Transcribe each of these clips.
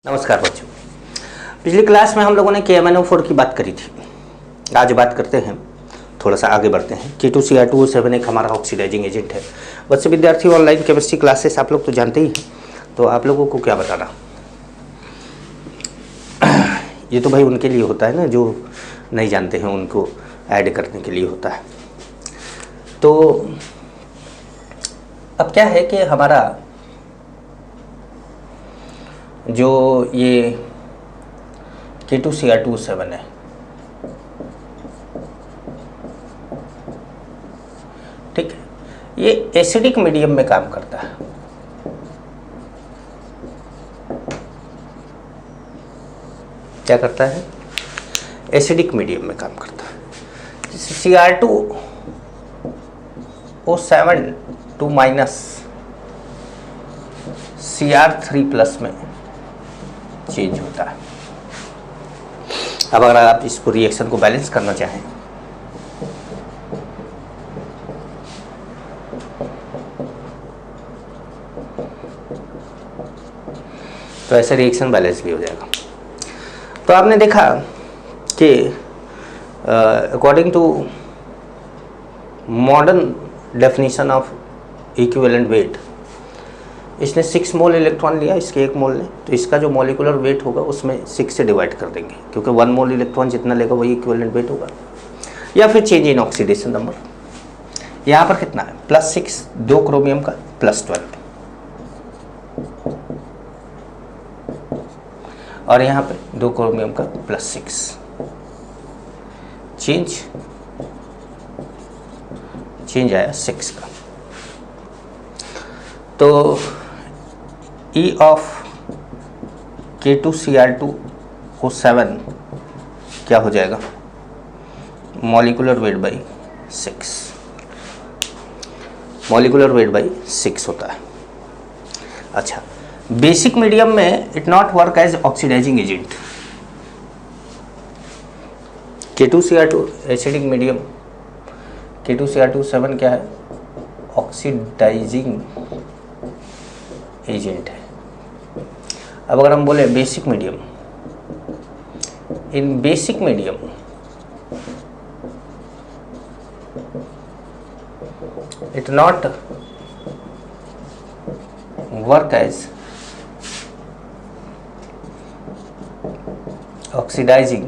नमस्कार बच्चों। पिछली क्लास में हम लोगों ने KMnO4 की बात करी थी। आज बात करते हैं, थोड़ा सा आगे बढ़ते हैं। K2Cr2O7 एक हमारा ऑक्सीडाइजिंग एजेंट है। बच्चे विद्यार्थी ऑनलाइन केमिस्ट्री क्लासेस आप लोग तो जानते ही हैं, तो आप लोगों को क्या बताना, ये तो भाई उनके लिए होता है ना जो नहीं जानते हैं, उनको ऐड करने के लिए होता है। तो अब क्या है कि हमारा जो ये K2Cr2O7 है, ठीक है, ये एसिडिक मीडियम में काम करता है। क्या करता है? एसिडिक मीडियम में काम करता है। Cr2O7 2 माइनस Cr3 प्लस में चेंज होता है। अब अगर आप इसको रिएक्शन को बैलेंस करना चाहें तो ऐसा रिएक्शन बैलेंस भी हो जाएगा। तो आपने देखा कि according to modern definition of equivalent weight, इसने 6 मोल इलेक्ट्रॉन लिया, इसके 1 मोल ने, तो इसका जो मॉलिक्यूलर वेट होगा उसमें 6 से डिवाइड कर देंगे, क्योंकि 1 मोल इलेक्ट्रॉन जितना लेगा वही इक्विवेलेंट वेट होगा। या फिर चेंज इन ऑक्सीडेशन नंबर, यहाँ पर कितना है? +6, 2 क्रोमियम का +12, और यहाँ पे 2 क्रोमियम का +6। चेंज आया 6 का। तो E ऑफ K2Cr2O7 क्या हो जाएगा? Molecular weight by 6, molecular weight by 6 होता है। अच्छा, बेसिक मीडियम में it not work as oxidizing agent. K2Cr2 acidic medium, K2Cr2O7 क्या है? ऑक्सीडाइजिंग एजेंट है। अब अगर हम बोले basic medium, in basic medium it not work as oxidizing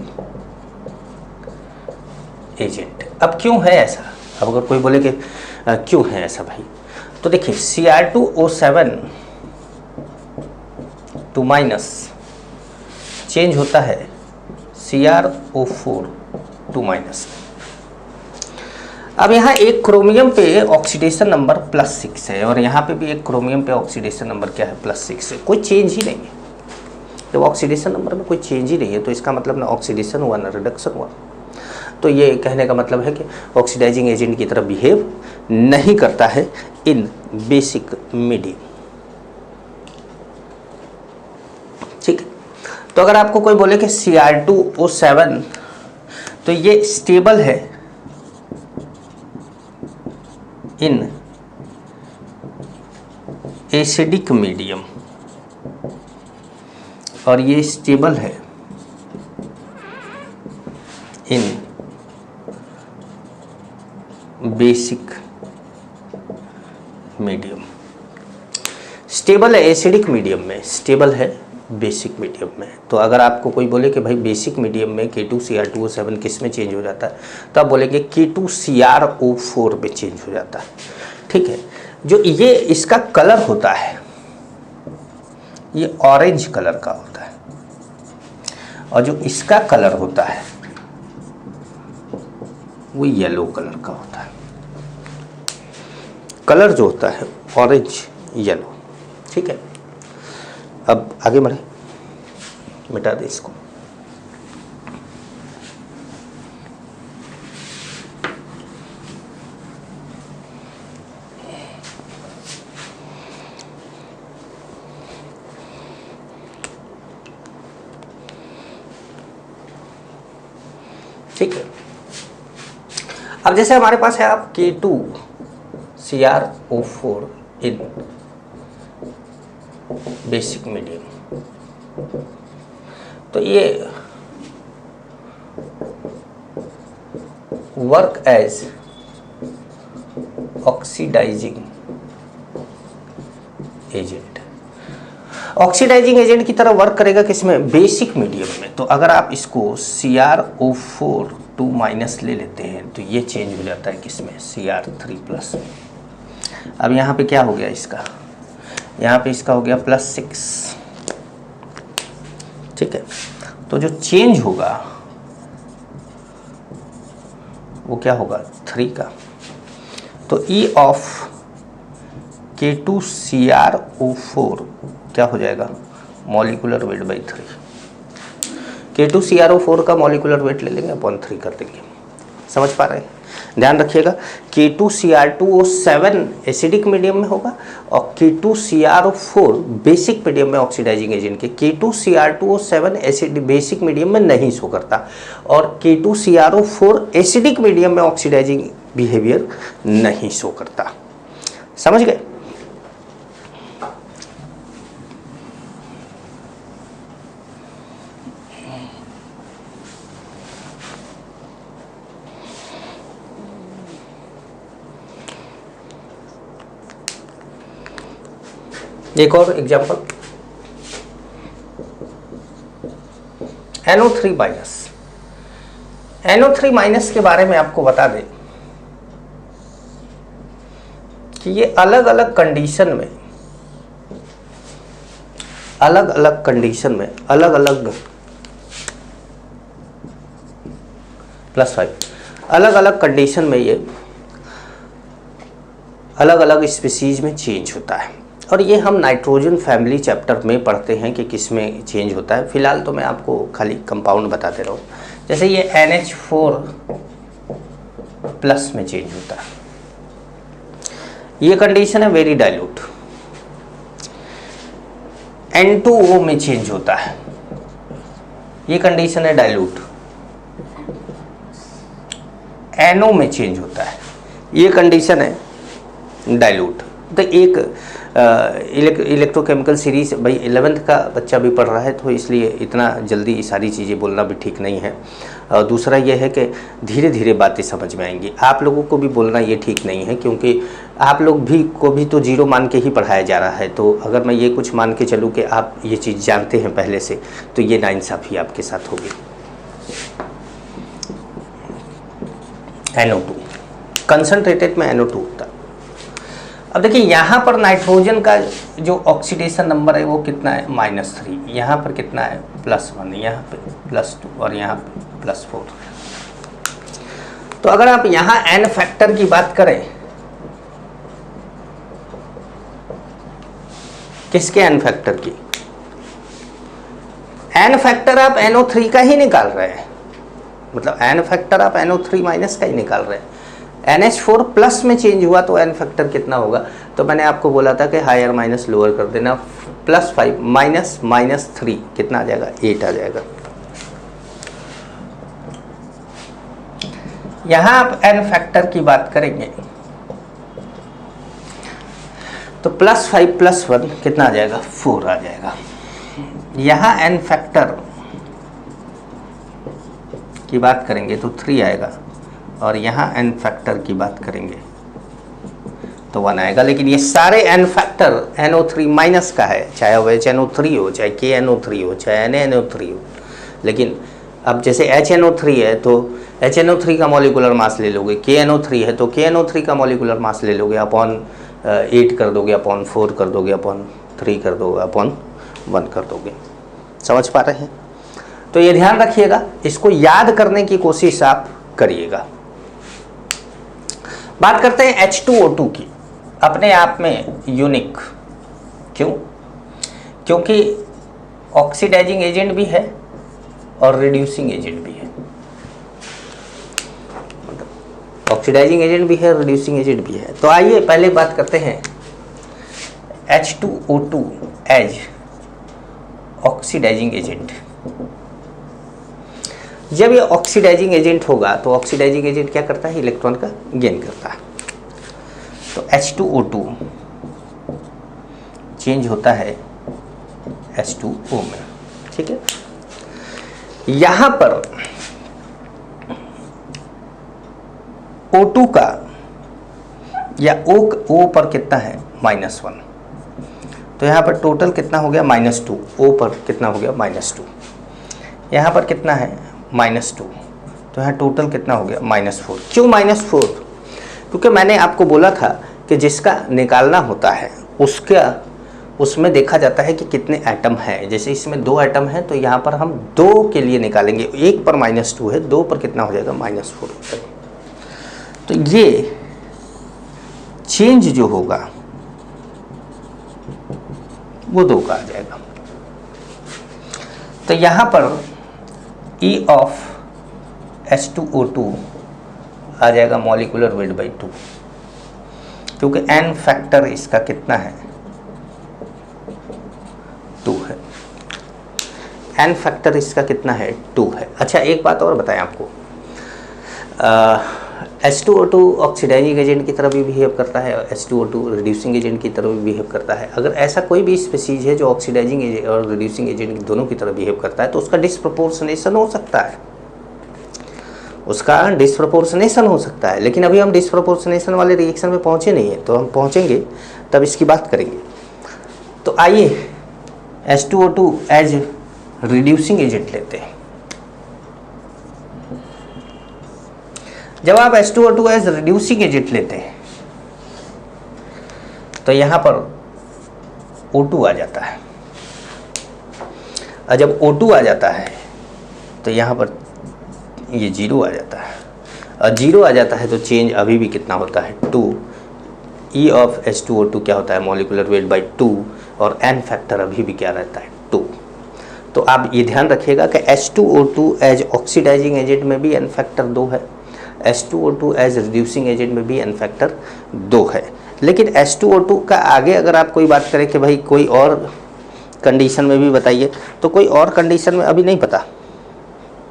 agent. अब क्यों है ऐसा? अब अगर कोई बोले कि क्यों है ऐसा भाई, तो देखिए Cr2O7 2 माइनस चेंज होता है CrO4 2 माइनस। अब यहाँ एक क्रोमियम पे ऑक्सीडेशन नंबर +6 है, और यहाँ पे भी एक क्रोमियम पे ऑक्सीडेशन नंबर क्या है? +6 है। कोई चेंज ही नहीं है। जब ऑक्सीडेशन नंबर में कोई चेंज ही नहीं है तो इसका मतलब ना ऑक्सीडेशन हुआ ना रिडक्शन हुआ। तो ये कहने का मतलब है कि ऑक्सीडाइजिंग एजेंट की तरह बिहेव नहीं करता है इन बेसिक मीडियम। ठीक है, तो अगर आपको कोई बोले कि Cr2O7 तो ये स्टेबल है इन एसिडिक मीडियम, और ये स्टेबल है इन बेसिक मीडियम। स्टेबल है एसिडिक मीडियम में, स्टेबल है बेसिक मीडियम में। तो अगर आपको कोई बोले कि भाई बेसिक मीडियम में K2Cr2O7 किस में चेंज हो जाता है, तो आप बोलेंगे K2CrO4 में चेंज हो जाता है। ठीक है, जो ये इसका कलर होता है ये ऑरेंज कलर का होता है, और जो इसका कलर होता है वो येलो कलर का होता है। कलर जो होता है ऑरेंज येलो। ठीक है, अब आगे बढ़े, मिटा दे इसको। ठीक है, अब जैसे हमारे पास है आप K2Cr O4 इन बेसिक मीडियम, तो ये work as oxidizing agent, oxidizing agent की तरह वर्क करेगा किसमें, बेसिक मीडियम में। तो अगर आप इसको CrO4 2- ले लेते हैं तो ये चेंज हो जाता है किसमें, Cr3+। अब यहाँ पे क्या हो गया इसका, यहाँ पे इसका हो गया +6, ठीक है। तो जो चेंज होगा वो क्या होगा, 3 का। तो E ऑफ K2CrO4 क्या हो जाएगा, मॉलिक्यूलर वेट बाई 3। K2CrO4 का मॉलिक्यूलर वेट ले लेंगे अपॉन 3 कर देंगे। समझ पा रहे हैं, ध्यान रखिएगा। K2Cr2O7 एसिडिक मीडियम में होगा और K2CrO4 बेसिक मीडियम में ऑक्सीडाइजिंग एजेंट के। K2Cr2O7 एसिड बेसिक मीडियम में नहीं शो करता और K2CrO4 एसिडिक मीडियम में ऑक्सीडाइजिंग बिहेवियर नहीं शो करता। समझ गए। एक और एग्जांपल, NO3-। NO3- के बारे में आपको बता दें कि ये अलग अलग कंडीशन में अलग अलग +5 अलग अलग कंडीशन में ये अलग अलग स्पीसीज में चेंज होता है। और ये हम नाइट्रोजन फैमिली चैप्टर में पढ़ते हैं कि किस में चेंज होता है। फिलहाल तो मैं आपको खाली कंपाउंड बताते रहूँ। जैसे ये NH4+ में चेंज होता है, ये कंडीशन है वेरी डाइल्यूट। N2O में चेंज होता है, ये कंडीशन है डाइल्यूट। NO में चेंज होता है, ये कंडीशन है डाइल्यूट। तो एक इलेक्ट्रोकेमिकल सीरीज, भाई 11th का बच्चा भी पढ़ रहा है तो इसलिए इतना जल्दी ये सारी चीज़ें बोलना भी ठीक नहीं है। और दूसरा ये है कि धीरे धीरे बातें समझ में आएंगी। आप लोगों को भी बोलना ये ठीक नहीं है क्योंकि आप लोग को भी तो 0 मान के ही पढ़ाया जा रहा है। तो अगर मैं ये कुछ मान के चलूँ कि आप ये चीज़ जानते हैं पहले से, तो ये नाइंसाफ़ी आपके साथ होगी। NO2 कंसनट्रेटेड में NO2 होता है। अब देखिए यहाँ पर नाइट्रोजन का जो ऑक्सीडेशन नंबर है वो कितना है, -3। यहाँ पर कितना है, +1, यहाँ पे +2 और यहाँ पे +4। तो अगर आप यहाँ N फैक्टर की बात करें, किसके N फैक्टर की, N फैक्टर आप NO3 का ही निकाल रहे हैं, मतलब N फैक्टर आप NO3- का ही निकाल रहे हैं। NH4+ में चेंज हुआ तो N फैक्टर कितना होगा, तो मैंने आपको बोला था कि हायर माइनस लोअर कर देना। +5 -3 कितना आ जाएगा, 8 आ जाएगा। यहाँ आप N फैक्टर की बात करेंगे तो +5 +1 कितना आ जाएगा, 4 आ जाएगा। यहाँ N फैक्टर की बात करेंगे तो 3 आएगा और यहाँ N फैक्टर की बात करेंगे तो 1 आएगा। लेकिन ये सारे N फैक्टर NO3- का है, चाहे वो HNO3 हो, चाहे KNO3 हो, चाहे NaNO3 हो। लेकिन अब जैसे HNO3 है तो HNO3 का मॉलिक्यूलर मास ले लोगे, KNO3 है तो KNO3 का मॉलिक्यूलर मास ले लोगे, अपॉन 8 कर दोगे, अपॉन 4 कर दोगे, अपॉन 3 कर दोगे, अपॉन 1 कर दोगे। समझ पा रहे हैं। तो ये ध्यान रखिएगा, इसको याद करने की कोशिश आप करिएगा। बात करते हैं H2O2 की, अपने आप में यूनिक। क्यों? क्योंकि ऑक्सीडाइजिंग एजेंट भी है और रिड्यूसिंग एजेंट भी है। ऑक्सीडाइजिंग एजेंट भी है, रिड्यूसिंग एजेंट भी है। तो आइए पहले बात करते हैं H2O2 एज ऑक्सीडाइजिंग एजेंट। जब ये ऑक्सीडाइजिंग एजेंट होगा तो ऑक्सीडाइजिंग एजेंट क्या करता है, इलेक्ट्रॉन का गेन करता है। तो H2O2 चेंज होता है H2O में। ठीक है। यहां पर O2 का या O पर कितना है -1, तो यहाँ पर टोटल कितना हो गया -2, O पर कितना हो गया -2, यहाँ पर कितना है -2, तो यहाँ टोटल कितना हो गया -4। क्यों -4? क्योंकि मैंने आपको बोला था कि जिसका निकालना होता है उसमें देखा जाता है कि कितने एटम हैं। जैसे इसमें 2 एटम हैं तो यहाँ पर हम 2 के लिए निकालेंगे, 1 पर -2 है, 2 पर कितना हो जाएगा -4। तो ये चेंज जो होगा वो 2 का आ जाएगा। तो यहाँ पर E ऑफ H2O2 आ जाएगा मॉलिक्यूलर वेट बाई 2, क्योंकि n फैक्टर इसका कितना है 2 है। n फैक्टर इसका कितना है 2 है। अच्छा एक बात और बताएं आपको, H2O2 ऑक्सीडाइजिंग एजेंट की तरह भी बिहेव करता है, H2O2 रिड्यूसिंग एजेंट की तरह भी बिहेव करता है। अगर ऐसा कोई भी स्पीसीज है जो ऑक्सीडाइजिंग एजेंट और रिड्यूसिंग एजेंट दोनों की तरह बिहेव करता है तो उसका डिस्प्रपोर्शनेशन हो सकता है, उसका डिस्प्रपोर्शनेशन हो सकता है। लेकिन अभी हम डिस्प्रपोर्शनेशन वाले रिएक्शन में पहुंचे नहीं है, तो हम पहुंचेंगे तब इसकी बात करेंगे। तो आइए H2O2 एज रिड्यूसिंग एजेंट लेते हैं। जब आप H2O2 एज रिड्यूसिंग एजेंट लेते हैं तो यहां पर O2 आ जाता है, और जब O2 आ जाता है तो यहां पर ये 0 आ जाता है, और 0 आ जाता है तो चेंज अभी भी कितना होता है 2। E ऑफ H2O2 क्या होता है मॉलिक्यूलर वेट बाई 2, और n फैक्टर अभी भी क्या रहता है 2। तो आप ये ध्यान रखिएगा कि H2O2 एज ऑक्सीडाइजिंग एजेंट में भी n फैक्टर 2 है, H2O2 एज रिड्यूसिंग एजेंट में भी n फैक्टर 2 है। लेकिन H2O2 का आगे अगर आप कोई बात करें कि भाई कोई और कंडीशन में भी बताइए, तो कोई और कंडीशन में अभी नहीं पता,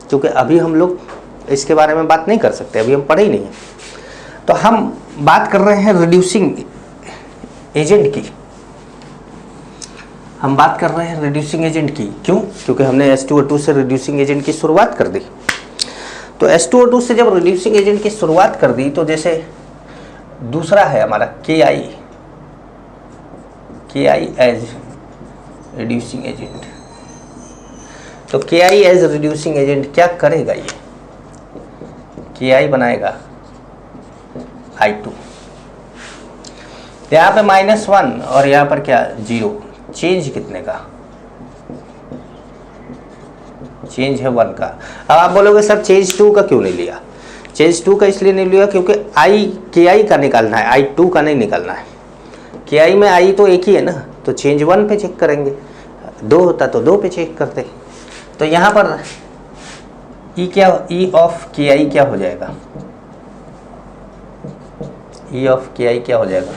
क्योंकि अभी हम लोग इसके बारे में बात नहीं कर सकते, अभी हम पढ़े ही नहीं हैं। तो हम बात कर रहे हैं रिड्यूसिंग एजेंट की, हम बात कर रहे हैं रिड्यूसिंग एजेंट की। क्यों? क्योंकि हमने H2O2 से रिड्यूसिंग एजेंट की शुरुआत कर दी। तो H2O2 से जब रिड्यूसिंग एजेंट की शुरुआत कर दी तो जैसे दूसरा है हमारा Ki एज रिड्यूसिंग एजेंट। तो Ki एज रिड्यूसिंग एजेंट क्या करेगा? ये Ki बनाएगा I2, यहाँ पे -1 और यहाँ पर क्या 0। चेंज कितने का? चेंज है 1 का। अब आप बोलोगे सर चेंज 2 का क्यों नहीं लिया? चेंज 2 का इसलिए नहीं लिया क्योंकि Ki का निकालना है, I2 का नहीं निकालना है। Ki में I तो एक ही है ना, तो चेंज 1 पे चेक करेंगे, 2 होता तो 2 पे चेक करते। तो यहाँ पर E ऑफ Ki क्या हो जाएगा? E ऑफ Ki क्या हो जाएगा?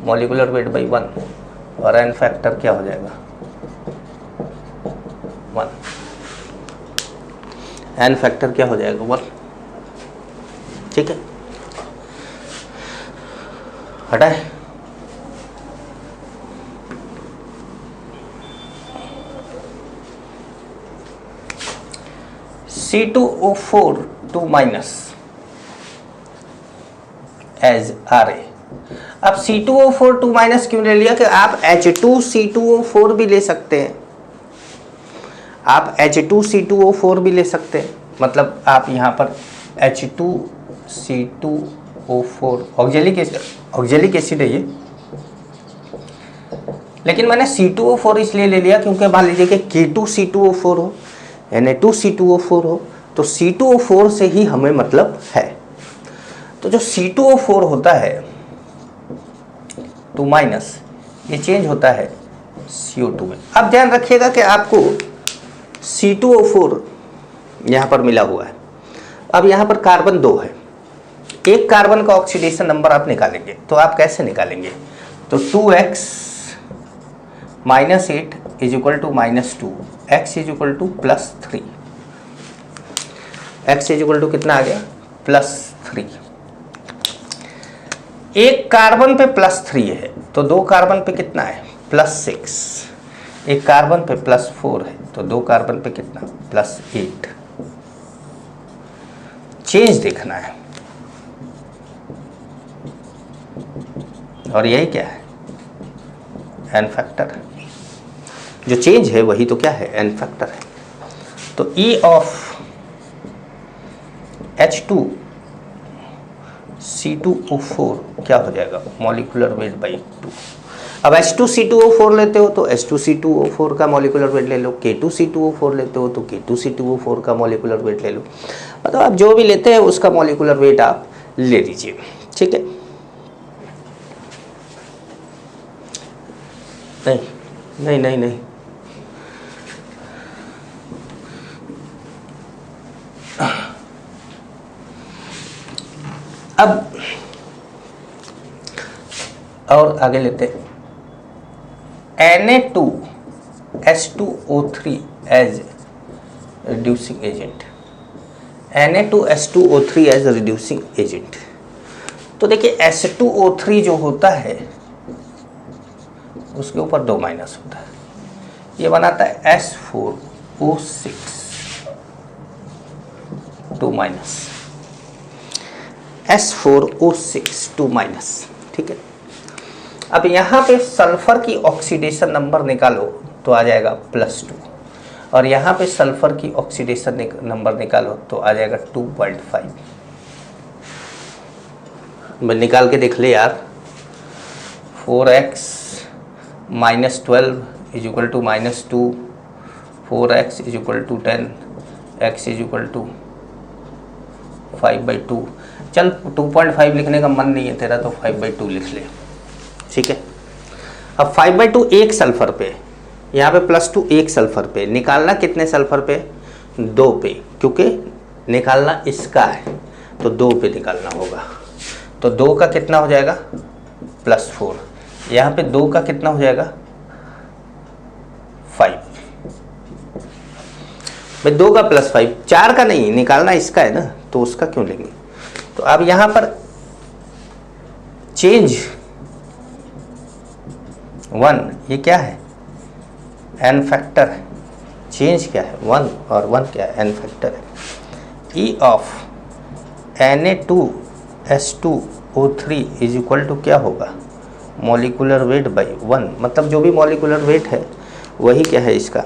मॉलिक्यूलर वेट बाई 1, और n फैक्टर क्या हो जाएगा 1। n फैक्टर क्या हो जाएगा 1। ठीक है, हटाए। C2O4 2- as Ra। अब C2O4 2- क्यों ले लिया? कि आप H2C2O4 भी ले सकते हैं, आप H2C2O4 भी ले सकते हैं। मतलब आप यहाँ पर H2C2O4 ऑक्जेलिक एसिड है ये, लेकिन मैंने C2O4 इसलिए ले लिया क्योंकि मान लीजिए कि K2C2O4 हो, Na2C2O4 हो, तो C2O4 से ही हमें मतलब है। तो जो C2O4 होता है 2- ये चेंज होता है CO2 में। अब ध्यान रखिएगा कि आपको C2O4 यहाँ पर मिला हुआ है। अब यहाँ पर कार्बन 2 है, एक कार्बन का ऑक्सीडेशन नंबर आप निकालेंगे, तो आप कैसे निकालेंगे? तो 2x - 8 = -2, x = +3। x = कितना आ गया? +3। एक कार्बन पे +3 है, तो 2 कार्बन पे कितना है? +6। एक कार्बन पे +4 है, तो 2 कार्बन पे कितना +8। चेंज देखना है और यही क्या है एन फैक्टर। जो चेंज है वही तो क्या है एन फैक्टर है। तो E ऑफ H2C2O4 क्या हो जाएगा मॉलिक्यूलर वेट बाई 2। अब H2C2O4 लेते हो तो H2C2O4 का मॉलिक्यूलर वेट ले लो, K2C2O4 लेते हो तो K2C2O4 का मॉलिक्यूलर वेट ले लो। मतलब आप जो भी लेते हैं उसका मॉलिक्यूलर वेट आप ले लीजिए, ठीक है। नहीं नहीं नहीं नहीं, अब और आगे लेते Na2H2O3 as reducing agent. Na2H2O3 as reducing agent. तो देखिए H2O3 जो होता है उसके ऊपर 2 माइनस होता है, ये बनाता है S4O6 2 माइनस, S4O6 2 माइनस, ठीक है। अब यहाँ पे सल्फर की ऑक्सीडेशन नंबर निकालो तो आ जाएगा +2 और यहाँ पे सल्फर की ऑक्सीडेशन नंबर निकालो तो आ जाएगा 2.5। मैं निकाल के देख ले यार। 4x - 12 = -2, 4x = 10, x = 5/2। चल 2.5 लिखने का मन नहीं है तेरा तो 5/2 लिख ले, ठीक है। अब 5/2 एक सल्फर पे, यहाँ पे +2 एक सल्फर पे, निकालना कितने सल्फर पे 2 पे, क्योंकि निकालना इसका है तो 2 पे निकालना होगा। तो 2 का कितना हो जाएगा +4, यहाँ पे 2 का कितना हो जाएगा 5 भाई, 2 का +5, 4 का नहीं, निकालना इसका है ना तो उसका क्यों लेंगे। तो अब यहाँ पर चेंज 1, ये क्या है एन फैक्टर है, चेंज क्या है 1 और 1 क्या है एन फैक्टर है। E ऑफ Na2H2O3 = क्या होगा मॉलिक्यूलर वेट बाई 1, मतलब जो भी मॉलिक्यूलर वेट है वही क्या है इसका,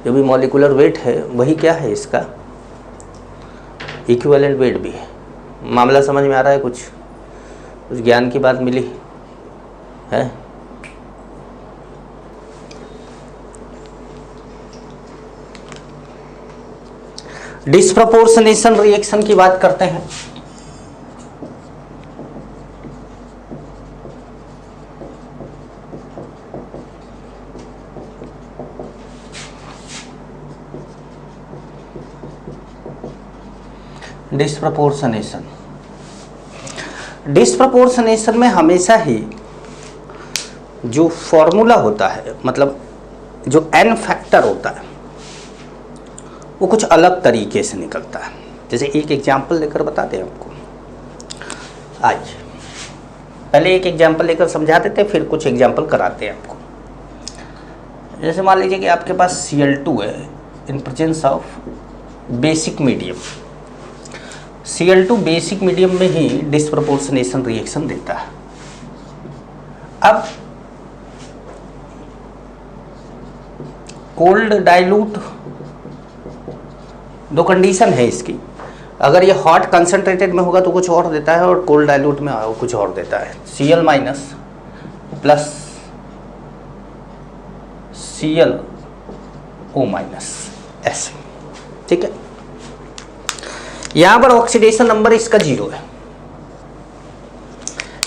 जो भी मॉलिक्यूलर वेट है वही क्या है इसका इक्विवेलेंट वेट भी है। मामला समझ में आ रहा है, कुछ ज्ञान की बात मिली है। डिस्प्रपोर्शनेशन रिएक्शन की बात करते हैं। डिस्प्रपोर्शनेशन में हमेशा ही जो फॉर्मूला होता है, मतलब जो एन फैक्टर होता है वो कुछ अलग तरीके से निकलता है। जैसे एक एग्जाम्पल लेकर बताते हैं आपको, आइए पहले एक एग्जाम्पल लेकर समझा देते हैं फिर कुछ एग्जाम्पल कराते हैं आपको। जैसे मान लीजिए कि आपके पास Cl2 है in presence of basic medium. Cl2 basic medium में ही डिस्प्रपोर्शनेशन रिएक्शन देता है। अब कोल्ड डाइल्यूट, दो कंडीशन है इसकी, अगर ये हॉट कंसनट्रेटेड में होगा तो कुछ और देता है और कोल्ड डाइल्यूट में कुछ और देता है। Cl- प्लस ClO- ऐसे, ठीक है। यहां पर ऑक्सीडेशन नंबर इसका 0 है,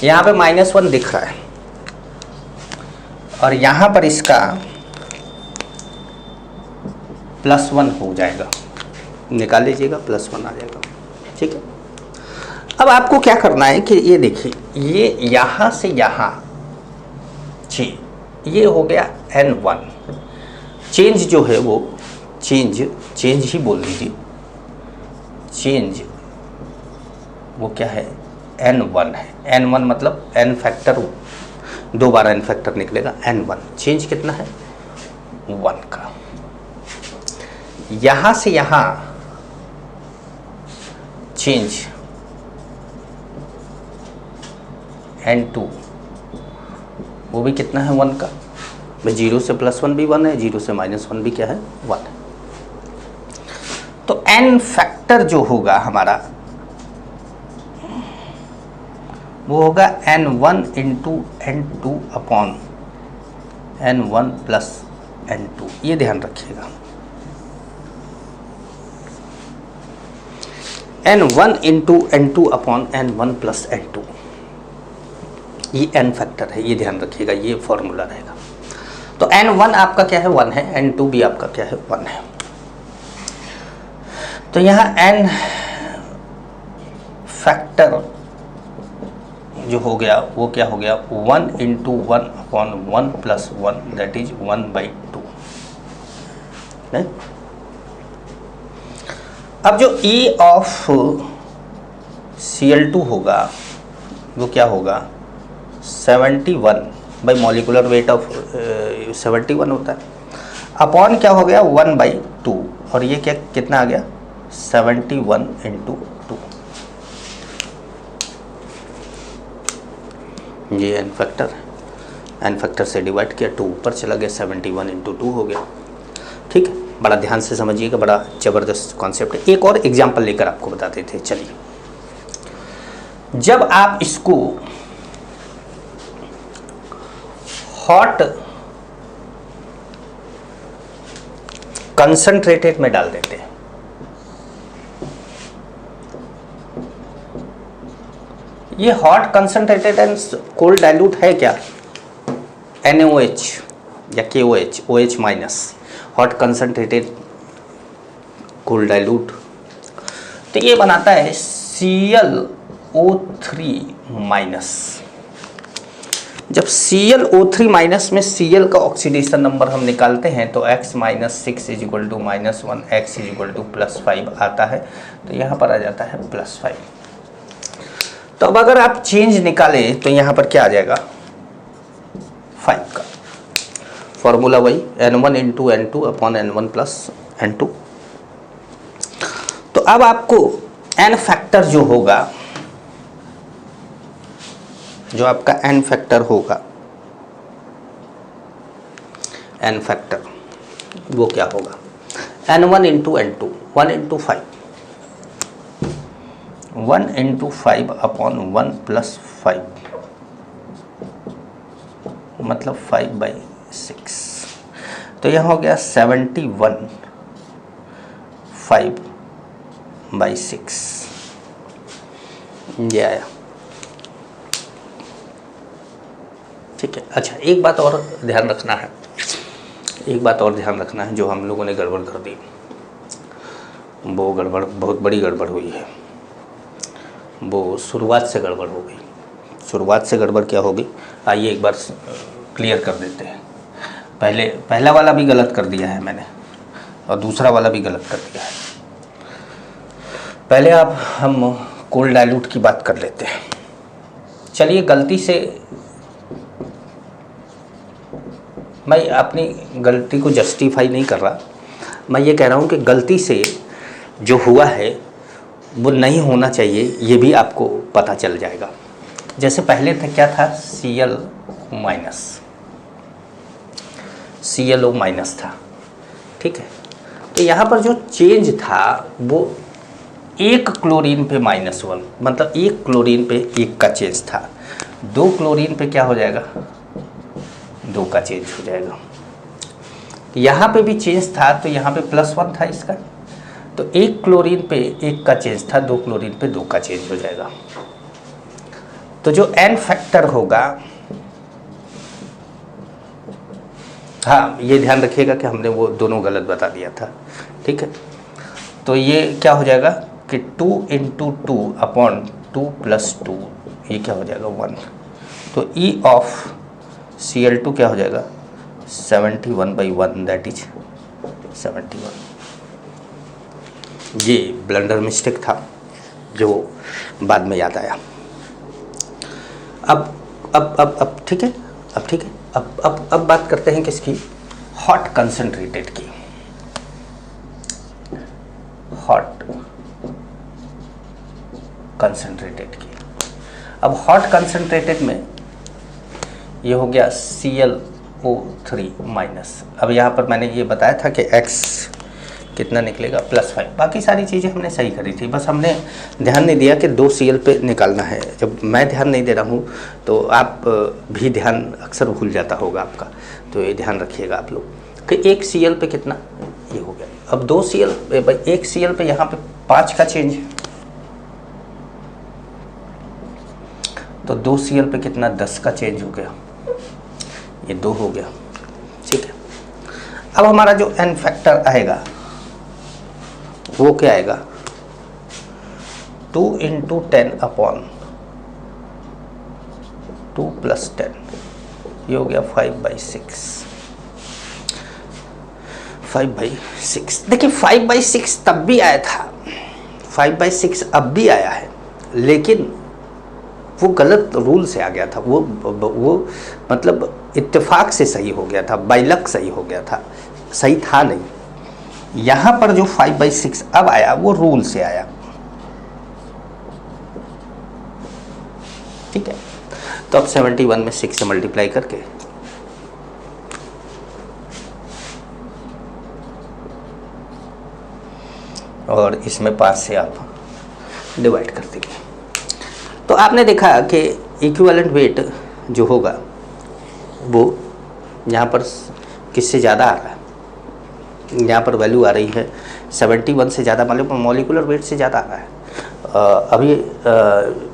यहां पे -1 दिख रहा है और यहां पर इसका +1 हो जाएगा, निकाल लीजिएगा +1 आ जाएगा, ठीक है। अब आपको क्या करना है कि ये देखिए, ये यहां से यहां ये हो गया N1, चेंज जो है वो चेंज ही बोल दीजिए, चेंज वो क्या है N1 है। N1 मतलब N फैक्टर, 2 बार N फैक्टर निकलेगा N1, चेंज कितना है 1 का। यहां से यहां चेंज N2 वो भी कितना है 1 का, भाई 0 से +1 भी 1 है, 0 से -1 भी क्या है 1 है। तो n फैक्टर जो होगा हमारा वो होगा N1 into N2 upon N1 plus N2, ये ध्यान रखिएगा। N1 into N2 upon N1 plus N2, ये n फैक्टर है, ये ध्यान रखिएगा, ये फॉर्मूला रहेगा। तो N1 आपका क्या है 1 है, N2 भी आपका क्या है 1 है। तो यहाँ n फैक्टर जो हो गया वो क्या हो गया 1 into 1 upon 1 plus 1 that is 1/2। अब जो E ऑफ Cl2 होगा वो क्या होगा 71 बाई मॉलिकुलर वेट ऑफ 71 होता है, अपॉन क्या हो गया 1/2, और ये क्या कितना आ गया 71 इंटू 2, ये n फैक्टर है, n फैक्टर से डिवाइड किया 2 ऊपर चला गया 71 इंटू 2 हो गया। ठीक है, बड़ा ध्यान से समझिएगा, बड़ा ज़बरदस्त कॉन्सेप्ट है। एक और एग्जांपल लेकर आपको बताते थे। चलिए, जब आप इसको हॉट कंसंट्रेटेड में डाल देते हैं, ये hot concentrated and cold dilute है क्या NaOH या KOH, OH minus, hot concentrated cold dilute. तो ये बनाता है ClO3 माइनस। जब ClO3 माइनस में Cl का ऑक्सीडेशन नंबर हम निकालते हैं तो x minus 6 is equal to -1, x is equal to +5 आता है, तो यहाँ पर आ जाता है +5। तो अब अगर आप चेंज निकालें तो यहाँ पर क्या आ जाएगा 5 का फॉर्मूला वही N1 into N2 upon N1 plus N2। तो अब आपको n फैक्टर जो होगा, जो आपका n फैक्टर होगा, n फैक्टर वो क्या होगा N1 into N2, 1 into 5, 1 into 5 upon 1 plus 5, मतलब 5/6। तो यह हो गया 71 5/6, ये आया। ठीक है, अच्छा एक बात और ध्यान रखना है, एक बात और ध्यान रखना है, जो हम लोगों ने गड़बड़ कर दी वो गड़बड़ बहुत बड़ी गड़बड़ हुई है, वो शुरुआत से गड़बड़ हो गई। शुरुआत से गड़बड़ क्या होगी, आइए एक बार क्लियर कर देते हैं। पहला वाला भी गलत कर दिया है मैंने और दूसरा वाला भी गलत कर दिया है। पहले हम कोल्ड डाइल्यूट की बात कर लेते हैं। चलिए, गलती से मैं अपनी गलती को जस्टिफाई नहीं कर रहा, मैं ये कह रहा हूँ कि गलती से जो हुआ है वो नहीं होना चाहिए, ये भी आपको पता चल जाएगा। जैसे पहले था क्या था ClO माइनस था, ठीक है। तो यहाँ पर जो चेंज था वो एक क्लोरीन पे -1, मतलब एक क्लोरीन पे 1 का चेंज था। 2 क्लोरीन पे क्या हो जाएगा 2 का चेंज हो जाएगा। यहाँ पे भी चेंज था तो यहाँ पे +1 था इसका, तो 1 क्लोरीन पे 1 का चेंज था, 2 क्लोरीन पे 2 का चेंज हो जाएगा। तो जो n फैक्टर होगा, हाँ ये ध्यान रखिएगा कि हमने वो दोनों गलत बता दिया था, ठीक है। तो ये क्या हो जाएगा कि 2 इंटू 2 अपॉन 2 प्लस 2, ये क्या हो जाएगा 1। तो E ऑफ Cl2 क्या हो जाएगा 71/1 दैट इज 71। ये ब्लंडर मिस्टेक था जो बाद में याद आया। अब ठीक है, अब ठीक है, अब बात करते हैं किसकी, हॉट कंसंट्रेटेड की। हॉट कंसंट्रेटेड की। अब हॉट कंसंट्रेटेड में ये हो गया ClO3 माइनस। अब यहाँ पर मैंने ये बताया था कि X कितना निकलेगा +5। बाकी सारी चीज़ें हमने सही करी थी, बस हमने ध्यान नहीं दिया कि 2 Cl पे निकालना है। जब मैं ध्यान नहीं दे रहा हूँ तो आप भी ध्यान अक्सर भूल जाता होगा आपका, तो ये ध्यान रखिएगा आप लोग कि 1 Cl पे कितना ये हो गया। अब 2 Cl 1 Cl पे यहाँ पे 5 का चेंज, तो 2 Cl पे कितना 10 का चेंज हो गया, ये 2 हो गया। ठीक है, अब हमारा जो n फैक्टर आएगा वो क्या आएगा, 2 × 10/2 + 10, ये हो गया 5/6। 5/6 देखिए 5/6 तब भी आया था, 5/6 अब भी आया है, लेकिन वो गलत रूल से आ गया था। वो मतलब इत्तेफाक से सही हो गया था, बाय लक सही हो गया था, सही था नहीं। यहाँ पर जो 5/6 अब आया वो रूल से आया। ठीक है, तो अब 71 में 6 से मल्टीप्लाई करके और इसमें 5 से आप डिवाइड कर देंगे, तो आपने देखा कि इक्विवेलेंट वेट जो होगा वो यहाँ पर किससे ज़्यादा आ रहा है, यहाँ पर वैल्यू आ रही है 71 से ज़्यादा, मतलब मॉलिक्यूलर वेट से ज़्यादा आ रहा है।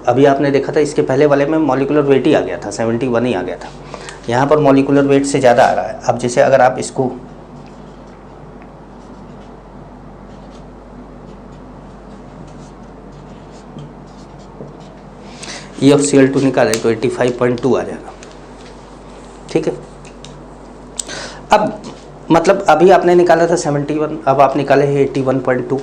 अभी आपने देखा था इसके पहले वाले में मॉलिक्यूलर वेट ही आ गया था, 71 ही आ गया था। यहाँ पर मॉलिक्यूलर वेट से ज़्यादा आ रहा है। अब जैसे अगर आप इसको EfCl2 निकालें तो 85.2 आ जाएगा। ठीक है, अब मतलब अभी आपने निकाला था 71, अब आप निकाले हैं 81.2।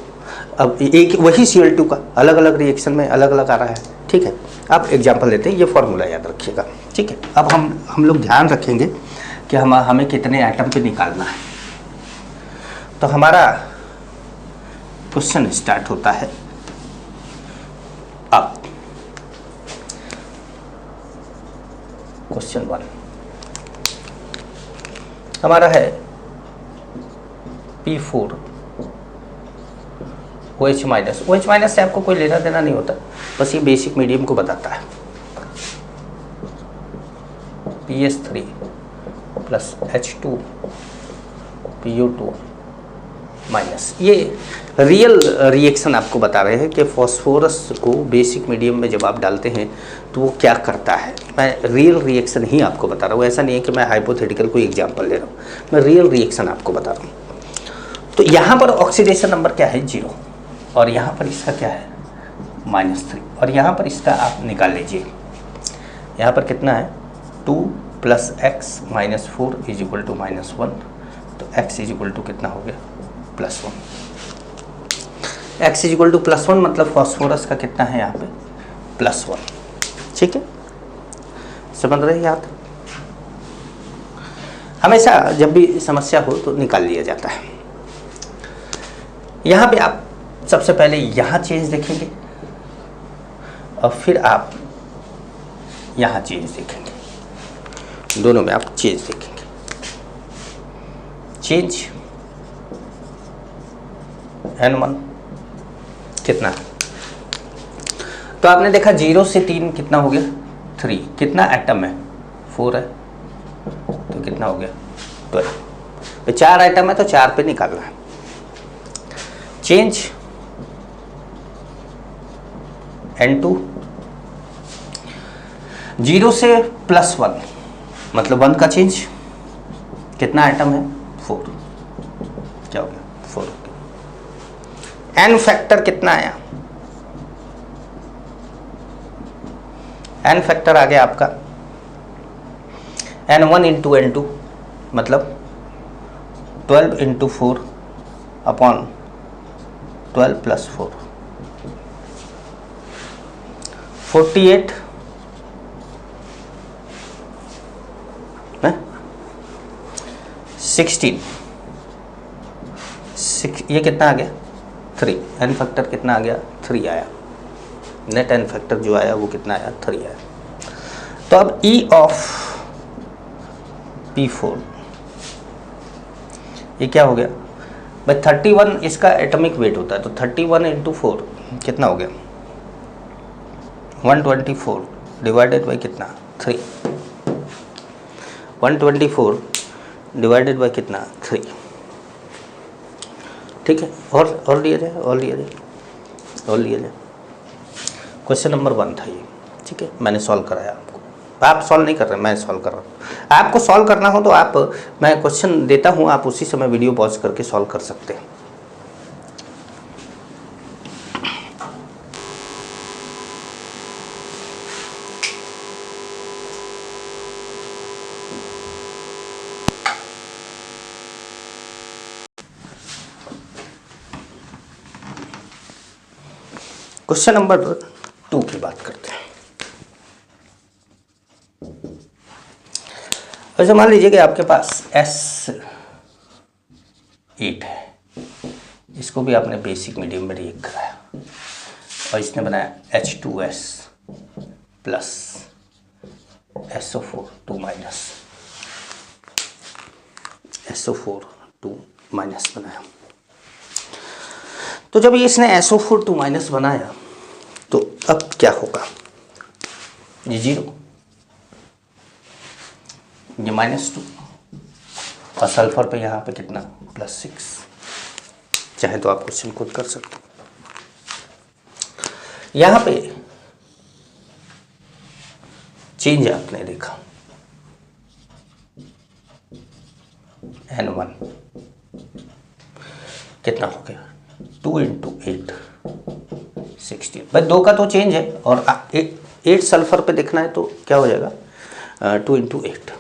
अब एक वही Cl2 का अलग अलग रिएक्शन में अलग अलग आ रहा है। ठीक है, अब एग्जांपल लेते हैं, ये फॉर्मूला याद रखिएगा। ठीक है, अब हम लोग ध्यान रखेंगे कि हमें कितने एटम पे निकालना है। तो हमारा क्वेश्चन स्टार्ट होता है अब। क्वेश्चन 1 हमारा है P4 OH minus. OH minus से आपको कोई लेना देना नहीं होता, बस ये बेसिक मीडियम को बताता है। PS3 plus H2 PO2 minus. ये रियल रिएक्शन आपको बता रहे हैं कि फॉस्फोरस को बेसिक मीडियम में जब आप डालते हैं तो वो क्या करता है। मैं रियल रिएक्शन ही आपको बता रहा हूँ, ऐसा नहीं है कि मैं हाइपोथेटिकल कोई एग्जांपल ले रहा हूँ, मैं रियल रिएक्शन आपको बता रहा हूँ। तो यहाँ पर ऑक्सीडेशन नंबर क्या है 0, और यहाँ पर इसका क्या है -3, और यहाँ पर इसका आप निकाल लीजिए। यहाँ पर कितना है 2 + x - 4 = -1, तो x = कितना हो गया +1। x = +1 मतलब फॉस्फोरस का कितना है यहाँ पे +1। ठीक है, समझ रहे हैं याद। हमेशा जब भी समस्या हो तो निकाल लिया जाता है। यहाँ पे आप सबसे पहले यहाँ चेंज देखेंगे और फिर आप यहाँ चेंज देखेंगे, दोनों में आप चेंज देखेंगे। चेंज N1 कितना, तो आपने देखा 0 से 3 कितना हो गया 3, कितना एटम है 4 है, तो कितना हो गया 12। तो 4 आइटम है तो 4 पे निकालना है। चेंज N2 0 से +1 मतलब 1 का चेंज, कितना आइटम है 4, क्या हो गया 4 हो गया। N फैक्टर कितना आया, N फैक्टर आ गया आपका N1 × N2 मतलब 12 × 4 अपॉन 12 + 4 48 16 ये कितना आ गया 3, एन फैक्टर कितना आ गया 3 आया, नेट एन फैक्टर जो आया वो कितना आया 3 आया। तो अब E ऑफ P4 ये क्या हो गया भाई 31 इसका एटॉमिक वेट होता है, तो 31 इंटू 4 कितना हो गया 124 डिवाइडेड बाई कितना 3, 124 डिवाइडेड बाई कितना 3, ठीक है। और लिया जाए और लिया जाए क्वेश्चन नंबर 1 था ये, ठीक है। मैंने सॉल्व कराया आपको, आप सॉल्व नहीं कर रहे, मैं सॉल्व कर रहा हूँ। आपको सॉल्व करना हो तो आप, मैं क्वेश्चन देता हूँ, आप उसी समय वीडियो पॉज करके सॉल्व कर सकते हैं। क्वेश्चन नंबर 2 की बात करते हैं। वैसे मान लीजिए कि आपके पास S8 है, इसको भी आपने बेसिक मीडियम में रिएक्ट कराया और इसने बनाया H2S plus SO4 2 minus, SO4 2 minus बनाया। तो जब इसने SO4 2 माइनस बनाया तो अब क्या होगा, ये 0, ये -2 और सल्फर पे यहाँ पे कितना +6, चाहे तो आप क्वेश्चन खुद कर सकते हो। यहाँ पे चेंज आपने देखा N1 कितना हो गया 2 इंटू 8 16, भाई 2 का तो चेंज है और 8 सल्फर पे देखना है तो क्या हो जाएगा 2 इंटू 8,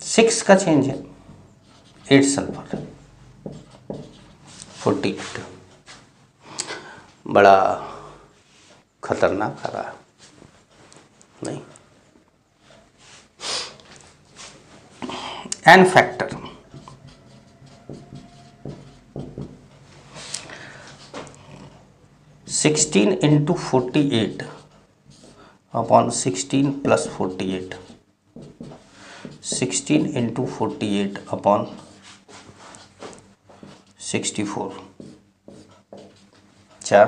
सिक्स का चेंज है 8 सल्फर 48, बड़ा खतरनाक आ रहा नहीं। N factor (16 into 48 upon 16 plus 48, 16 into 48 upon 64, 4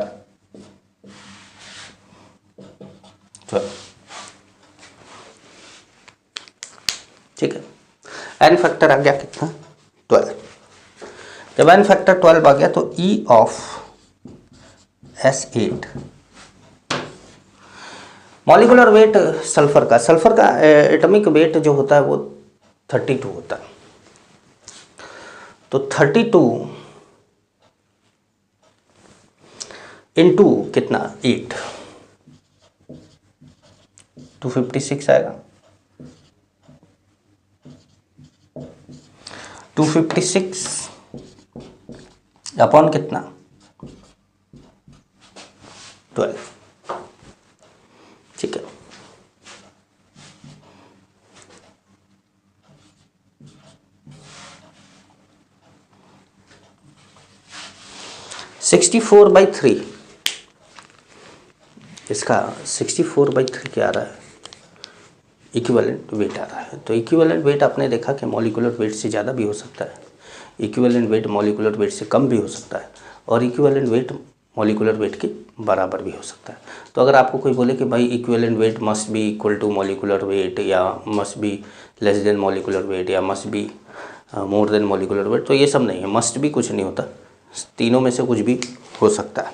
12, ठीक है। एन फैक्टर आ गया कितना 12। जब एन फैक्टर 12 आ गया तो E of S8 molecular weight sulphur का एटॉमिक वेट जो होता है वो 32 होता है, तो 32 इंटू कितना 8 256 आएगा, 256 अपॉन कितना 12, ठीक है। सिक्सटी 64/3 इसका 64/3 क्या आ रहा है इक्विवेलेंट वेट आ रहा है। तो इक्विवेलेंट वेट आपने देखा कि मॉलिक्यूलर वेट से ज़्यादा भी हो सकता है, इक्विवेलेंट वेट मॉलिक्यूलर वेट से कम भी हो सकता है और इक्विवेलेंट वेट मॉलिक्यूलर वेट के बराबर भी हो सकता है। तो अगर आपको कोई बोले कि भाई equivalent weight must be equal to molecular weight या must be less than molecular weight या must be more than molecular weight, तो ये सब नहीं है, मस्ट भी कुछ नहीं होता, तीनों में से कुछ भी हो सकता है,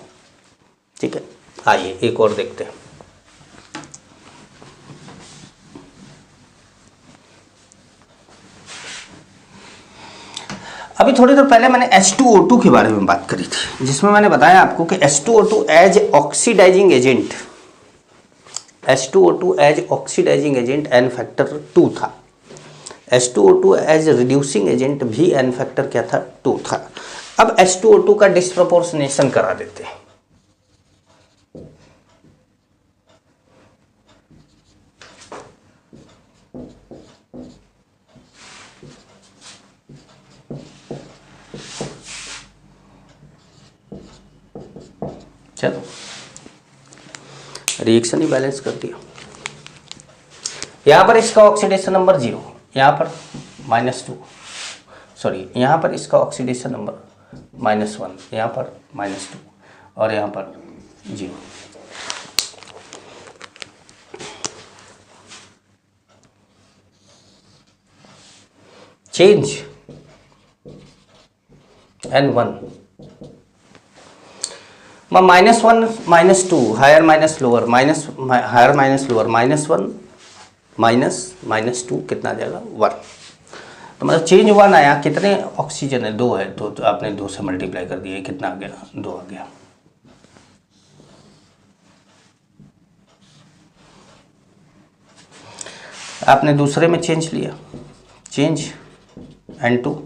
ठीक है। आइए एक और देखते हैं। अभी थोड़ी देर पहले मैंने H2O2 के बारे में बात करी थी, जिसमें मैंने बताया आपको कि H2O2 as oxidizing agent, H2O2 as oxidizing agent N factor 2 था, H2O2 एज रिड्यूसिंग एजेंट भी एन फैक्टर क्या था 2 था। अब H2O2 का डिस्प्रपोर्शनेशन करा देते हैं। चलो रिएक्शन ही बैलेंस कर दिया। यहाँ पर इसका ऑक्सीडेशन नंबर 0, यहाँ पर -2, सॉरी यहाँ पर इसका ऑक्सीडेशन नंबर -1, यहाँ पर -2 और यहाँ पर 0। Change N1 -1 -2 higher minus lower higher minus lower -1 -2 कितना आ जाएगा 1। तो मतलब चेंज 1 आया, कितने ऑक्सीजन है 2 है, तो आपने 2 से मल्टीप्लाई कर दिया, कितना आ गया 2 आ गया। आपने दूसरे में चेंज लिया, चेंज N2,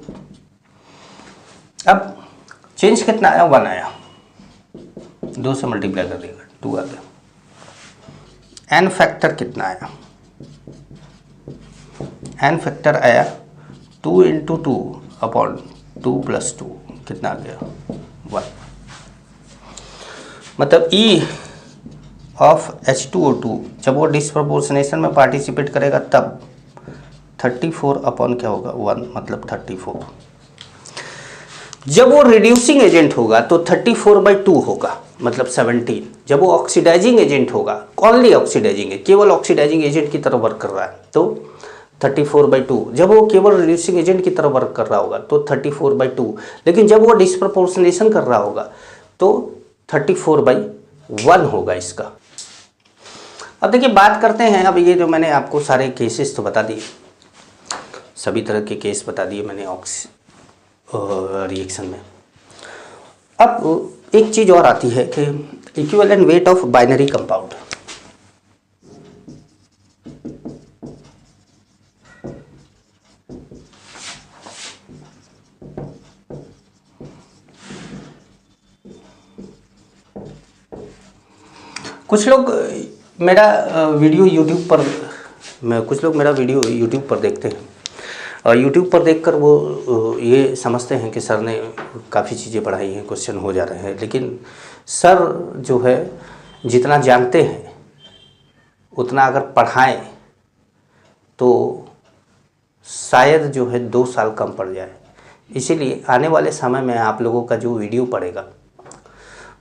अब चेंज कितना आया 1 आया, 2 से मल्टीप्लाई कर देगा 2 आ गया। एन फैक्टर कितना आया, एन फैक्टर आया 2 × 2 अपॉन 2 + 2 कितना आ गया 1। मतलब E ऑफ H2O2 जब वो डिस्प्रपोर्शनेशन में पार्टिसिपेट करेगा तब 34 अपॉन क्या होगा 1, मतलब 34। जब वो रिड्यूसिंग एजेंट होगा तो 34/2 होगा, मतलब 17। जब वो ऑक्सीडाइजिंग एजेंट होगा, ओनली ऑक्सीडाइजिंग है, केवल ऑक्सीडाइजिंग एजेंट की तरह वर्क कर रहा है तो 34/2। जब वो केवल रिड्यूसिंग एजेंट की तरह वर्क कर रहा होगा तो 34/2। लेकिन जब वो डिस्प्रपोर्शनेशन कर रहा होगा तो 34/1 होगा इसका। अब देखिए बात करते हैं, अब ये जो मैंने आपको सारे केसेस तो बता दिए, सभी तरह के केस बता दिए मैंने रिएक्शन में। अब एक चीज़ और आती है कि equivalent weight of binary compound. कुछ लोग मेरा वीडियो यूट्यूब पर देखते हैं और यूट्यूब पर देखकर वो ये समझते हैं कि सर ने काफ़ी चीज़ें पढ़ाई हैं, क्वेश्चन हो जा रहे हैं, लेकिन सर जो है जितना जानते हैं उतना अगर पढ़ाएं तो शायद जो है 2 साल कम पड़ जाए। इसीलिए आने वाले समय में आप लोगों का जो वीडियो पड़ेगा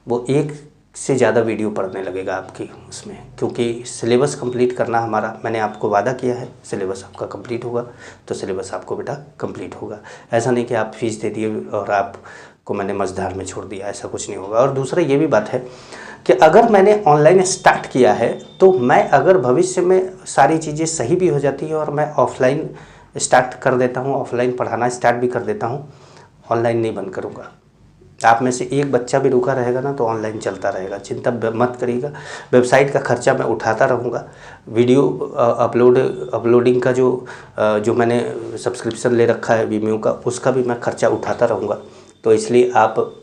वो 1 से ज़्यादा वीडियो पढ़ने लगेगा आपकी उसमें, क्योंकि सिलेबस कंप्लीट करना हमारा, मैंने आपको वादा किया है सिलेबस आपका कंप्लीट होगा, तो सिलेबस आपको बेटा कंप्लीट होगा। ऐसा नहीं कि आप फीस दे दिए और आपको मैंने मझधार में छोड़ दिया, ऐसा कुछ नहीं होगा। और दूसरा ये भी बात है कि अगर मैंने ऑनलाइन स्टार्ट किया है तो मैं अगर भविष्य में सारी चीज़ें सही भी हो जाती है और मैं ऑफलाइन स्टार्ट कर देता हूँ, ऑफलाइन पढ़ाना स्टार्ट भी कर देता हूँ, ऑनलाइन नहीं बंद करूँगा। आप में से एक बच्चा भी रुका रहेगा ना तो ऑनलाइन चलता रहेगा, चिंता मत करिएगा। वेबसाइट का खर्चा मैं उठाता रहूँगा, वीडियो अपलोडिंग का जो मैंने सब्सक्रिप्शन ले रखा है वीमियो का, उसका भी मैं खर्चा उठाता रहूँगा। तो इसलिए आप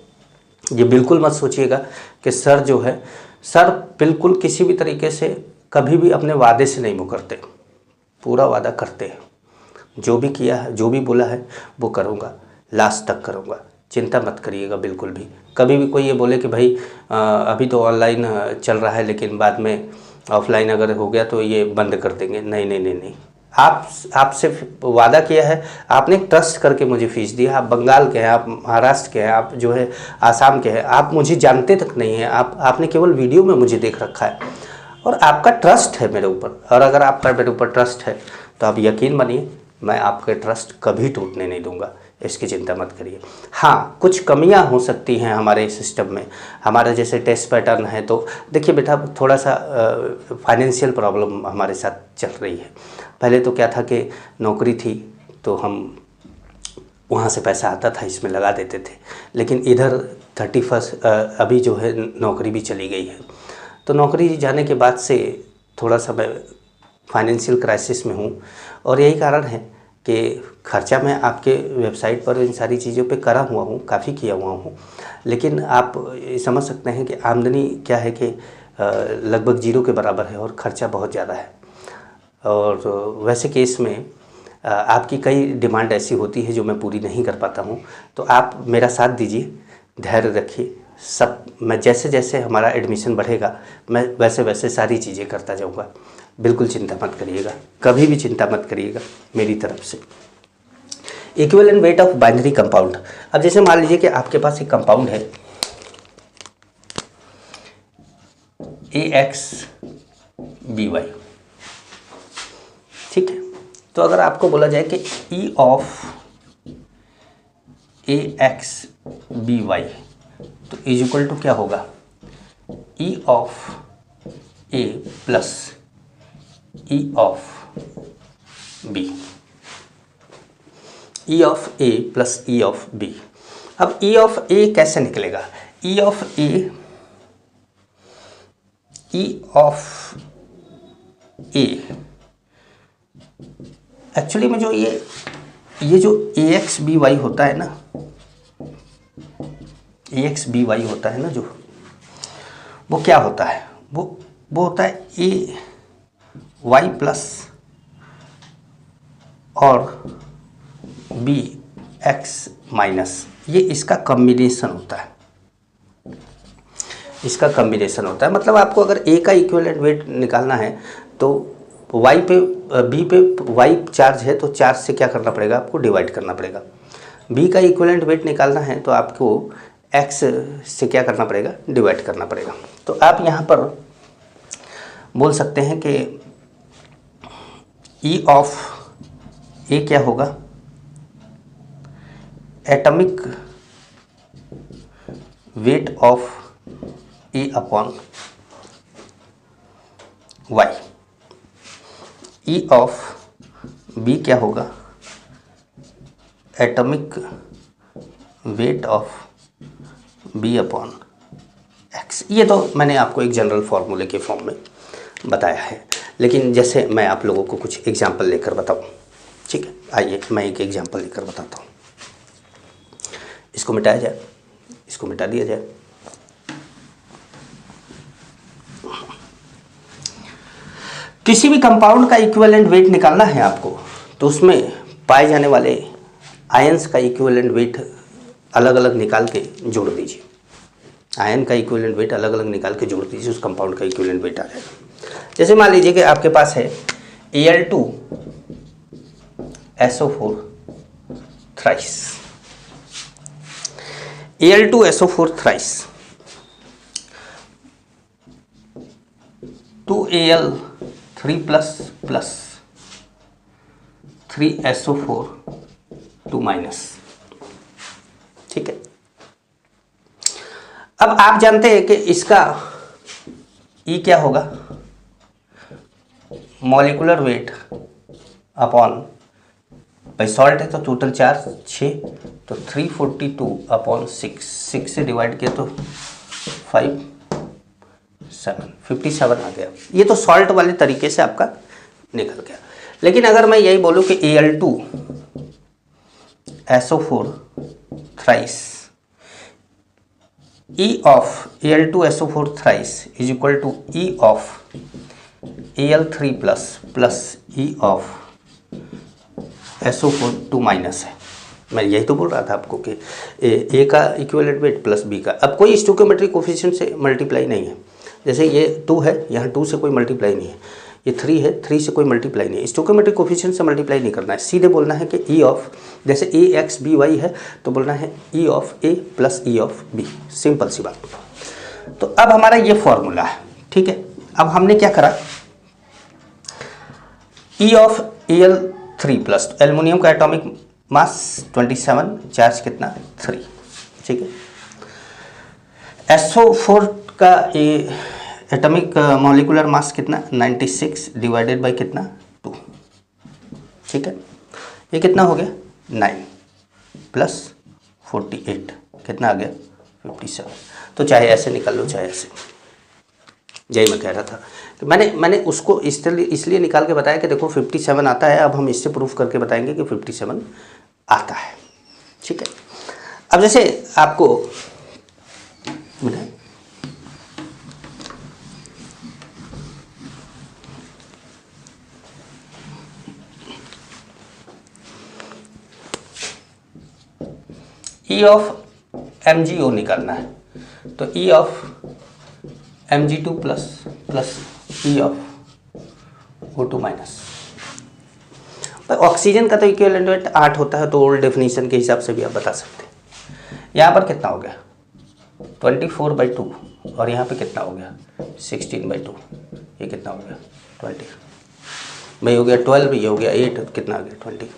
ये बिल्कुल मत सोचिएगा कि सर जो है, सर बिल्कुल किसी भी तरीके से कभी भी अपने वादे से नहीं मुकरते, पूरा वादा करते हैं। जो भी किया है, जो भी बोला है वो करूँगा, लास्ट तक करूँगा, चिंता मत करिएगा बिल्कुल भी। कभी भी कोई ये बोले कि भाई अभी तो ऑनलाइन चल रहा है लेकिन बाद में ऑफलाइन अगर हो गया तो ये बंद कर देंगे, नहीं नहीं नहीं नहीं। आपसे वादा किया है, आपने ट्रस्ट करके मुझे फीस दी है। आप बंगाल के हैं, आप महाराष्ट्र के हैं, आप जो है आसाम के हैं, आप मुझे जानते तक नहीं हैं, आपने केवल वीडियो में मुझे देख रखा है और आपका ट्रस्ट है मेरे ऊपर। और अगर आपका मेरे ऊपर ट्रस्ट है तो आप यकीन मानिए मैं आपके ट्रस्ट कभी टूटने नहीं दूंगा, इसकी चिंता मत करिए। हाँ, कुछ कमियां हो सकती हैं हमारे सिस्टम में, हमारे जैसे टेस्ट पैटर्न है। तो देखिए बेटा, थोड़ा सा फाइनेंशियल प्रॉब्लम हमारे साथ चल रही है। पहले तो क्या था कि नौकरी थी तो हम वहाँ से पैसा आता था इसमें लगा देते थे, लेकिन इधर 31 अभी जो है नौकरी भी चली गई है। तो नौकरी जाने के बाद से थोड़ा सा मैं फाइनेंशियल क्राइसिस में हूँ और यही कारण है कि खर्चा मैं आपके वेबसाइट पर इन सारी चीज़ों पे करा हुआ हूँ, काफ़ी किया हुआ हूँ, लेकिन आप समझ सकते हैं कि आमदनी क्या है कि लगभग 0 के बराबर है और ख़र्चा बहुत ज़्यादा है। और वैसे केस में आपकी कई डिमांड ऐसी होती है जो मैं पूरी नहीं कर पाता हूँ। तो आप मेरा साथ दीजिए, धैर्य रखिए, सब मैं जैसे जैसे हमारा एडमिशन बढ़ेगा मैं वैसे वैसे सारी चीज़ें करता जाऊँगा। बिल्कुल चिंता मत करिएगा, कभी भी चिंता मत करिएगा मेरी तरफ से। Equivalent weight of binary compound. अब जैसे मान लीजिए कि आपके पास एक कंपाउंड है AXBY, ठीक है। तो अगर आपको बोला जाए कि E ऑफ AXBY तो इज इक्वल टू क्या होगा, E of A plus E of B, E of A plus E of B। अब E ऑफ A कैसे निकलेगा, E of A, E of A actually में जो ये जो AXBY होता है ना, AXBY होता है ना जो, वो क्या होता है, वो होता है AY प्लस और BX माइनस, ये इसका कॉम्बिनेशन होता है, इसका कॉम्बिनेशन होता है। मतलब आपको अगर A का इक्विवेलेंट वेट निकालना है तो Y पे B पे Y चार्ज है तो चार्ज से क्या करना पड़ेगा, आपको डिवाइड करना पड़ेगा। B का इक्विवेलेंट वेट निकालना है तो आपको X से क्या करना पड़ेगा, डिवाइड करना पड़ेगा। तो आप यहाँ पर बोल सकते हैं कि E ऑफ A क्या होगा, atomic weight of A upon Y। E of B क्या होगा, atomic weight of B upon X। ये तो मैंने आपको एक जनरल फार्मूले के फॉर्म में बताया है, लेकिन जैसे मैं आप लोगों को कुछ एग्जांपल लेकर बताऊं, ठीक है। आइए मैं एक एग्जांपल लेकर बताता हूँ। इसको मिटाया जाए, इसको मिटा दिया जाए। किसी भी कंपाउंड का इक्विवेलेंट वेट निकालना है आपको, तो उसमें पाए जाने वाले आयंस का इक्विवेलेंट वेट अलग अलग निकाल के जोड़ दीजिए। आयन का इक्विवेलेंट वेट अलग अलग निकाल के जोड़ दीजिए, उस कंपाउंड का इक्विवेलेंट वेट आ जाएगा। जैसे मान लीजिए कि आपके पास है Al2SO4 thrice, Al2SO4 thrice, 2Al3 plus plus 3SO4 2 minus, ठीक है। अब आप जानते हैं कि इसका E क्या होगा, मॉलिक्यूलर वेट अपॉन, भाई सॉल्ट है तो टोटल चार्ज 6, तो 342 अपॉन 6 से डिवाइड किया तो 57 आ गया। ये तो सॉल्ट वाले तरीके से आपका निकल गया। लेकिन अगर मैं यही बोलूं कि Al2SO4 thrice, E of Al2SO4 thrice is equal to E of Al3 plus plus E of SO4 2 minus है। मैं यही तो बोल रहा था आपको कि A का इक्विवेलेंट वेट प्लस B का। अब कोई स्टोइकोमेट्रिक कोफिशिएंट से मल्टीप्लाई नहीं है, जैसे ये 2 है, यहाँ 2 से कोई मल्टीप्लाई नहीं है, ये 3 है, 3 से कोई मल्टीप्लाई नहीं है। स्टोइकोमेट्रिक कोफिशिएंट से मल्टीप्लाई नहीं करना है, सीधे बोलना है कि E ऑफ, जैसे AXBY है तो बोलना है E of A plus E of B, simple सी बात। तो अब हमारा ये फॉर्मूला है, ठीक है। अब हमने क्या करा, E of Al3 plus, aluminium का एटॉमिक मास 27, चार्ज कितना 3, ठीक है। SO4 का एटॉमिक मॉलिक्यूलर मास कितना 96 डिवाइडेड बाय कितना 2, ठीक है। ये कितना हो गया 9 प्लस 48 कितना आ गया 57। तो चाहे ऐसे निकाल लो चाहे ऐसे, यही मैं कह रहा था। तो मैंने उसको इसलिए निकाल के बताया कि देखो 57 आता है। अब हम इससे प्रूफ करके बताएंगे कि 57 आता है, ठीक है। अब जैसे आपको E ऑफ MgO निकालना है, तो E of Mg2 plus E of O2 minus. Oxygen का तो इक्विवेलेंट वेट 8 होता है, तो ओल्ड डेफिनेशन के हिसाब से भी आप बता सकते हैं। यहाँ पर कितना हो गया 24/2 और यहाँ पे कितना हो गया 16/2, ये कितना हो गया 20 भाई, हो गया 12, ये हो गया 8, कितना आ गया 20।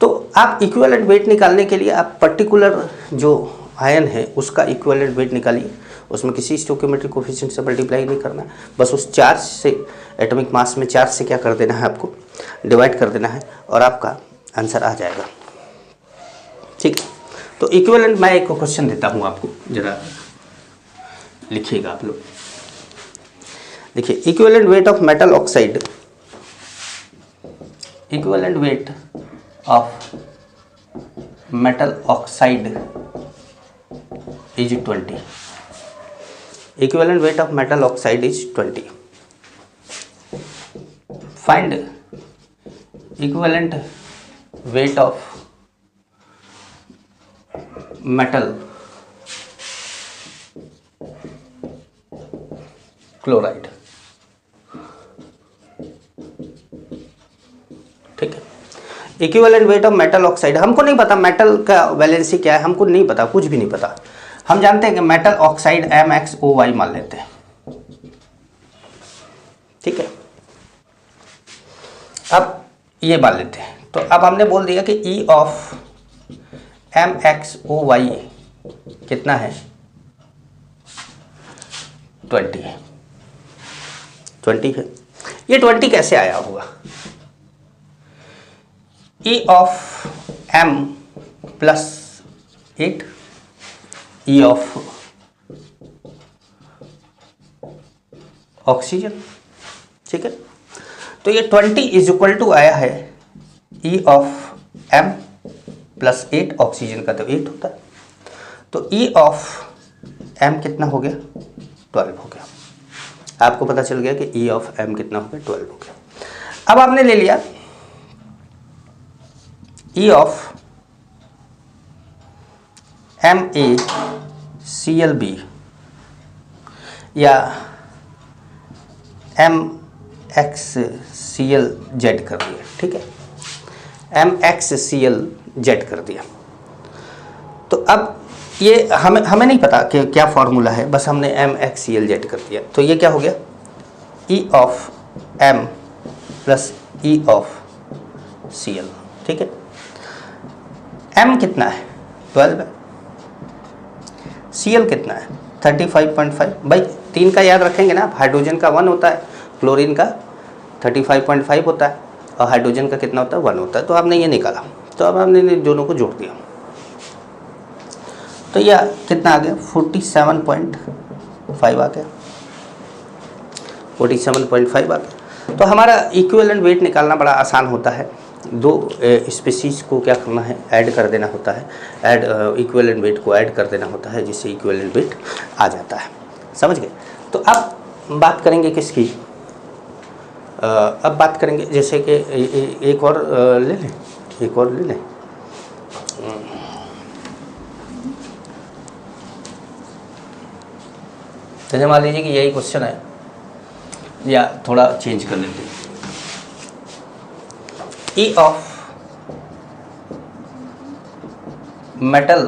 तो आप इक्विवेलेंट वेट निकालने के लिए आप पर्टिकुलर जो आयन है उसका इक्विवेलेंट वेट निकालिए, उसमें किसी स्टोइकियोमेट्रिक कोफिशिएंट से मल्टीप्लाई नहीं करना है, बस उस चार्ज से, एटॉमिक मास में चार्ज से क्या कर देना है, आपको डिवाइड कर देना है और आपका आंसर आ जाएगा। ठीक है, तो इक्विवेलेंट मैं एक क्वेश्चन देता हूँ आपको, जरा लिखिएगा आप लोग। देखिए, equivalent weight of metal oxide, equivalent weight of metal oxide is 20. Equivalent weight of metal oxide is 20. Find equivalent weight of metal chloride. ठीक है, equivalent weight of metal oxide, हमको नहीं पता मेटल का वैलेंसी क्या है, हमको नहीं पता, कुछ भी नहीं पता। हम जानते हैं कि मेटल ऑक्साइड MxOY मान लेते हैं। ठीक है, अब ये मान लेते हैं, तो अब हमने बोल दिया कि E ऑफ MxOY कितना है 20 है, 20 है। ये 20 कैसे आया होगा, E of M plus 8 E of oxygen. ठीक है, तो ये 20 इज इक्वल टू आया है E of M plus 8, oxygen का तो 8 होता है, तो E ऑफ M कितना हो गया 12 हो गया। आपको पता चल गया कि E ऑफ M कितना हो गया 12 हो गया। अब आपने ले लिया E ऑफ MaClB या MxClZ कर दिया। ठीक है, MxClZ कर दिया। तो अब ये हमें नहीं पता कि क्या फॉर्मूला है, बस हमने MxClZ कर दिया। तो ये क्या हो गया E of M plus E of Cl। ठीक है, M कितना है 12 है, Cl कितना है 35.5। भाई 3 का याद रखेंगे ना, हाइड्रोजन का 1 होता है, क्लोरीन का 35.5 होता है और हाइड्रोजन का कितना होता है 1 होता है। तो आपने ये निकाला, तो अब हमने दोनों को जोड़ दिया, तो यह कितना आ गया 47.5 आ गया, 47.5 आ गया। तो हमारा इक्विवेलेंट वेट निकालना बड़ा आसान होता है, दो स्पीसीज को क्या करना है, ऐड कर देना होता है, इक्विवेलेंट वेट को ऐड कर देना होता है, जिससे इक्विवेलेंट वेट आ जाता है। समझ गए। तो अब बात करेंगे किसकी, अब बात करेंगे जैसे कि एक और ले लें, एक और ले लें। जैसे मान लीजिए कि यही क्वेश्चन है, या थोड़ा चेंज कर लेते हैं। E of metal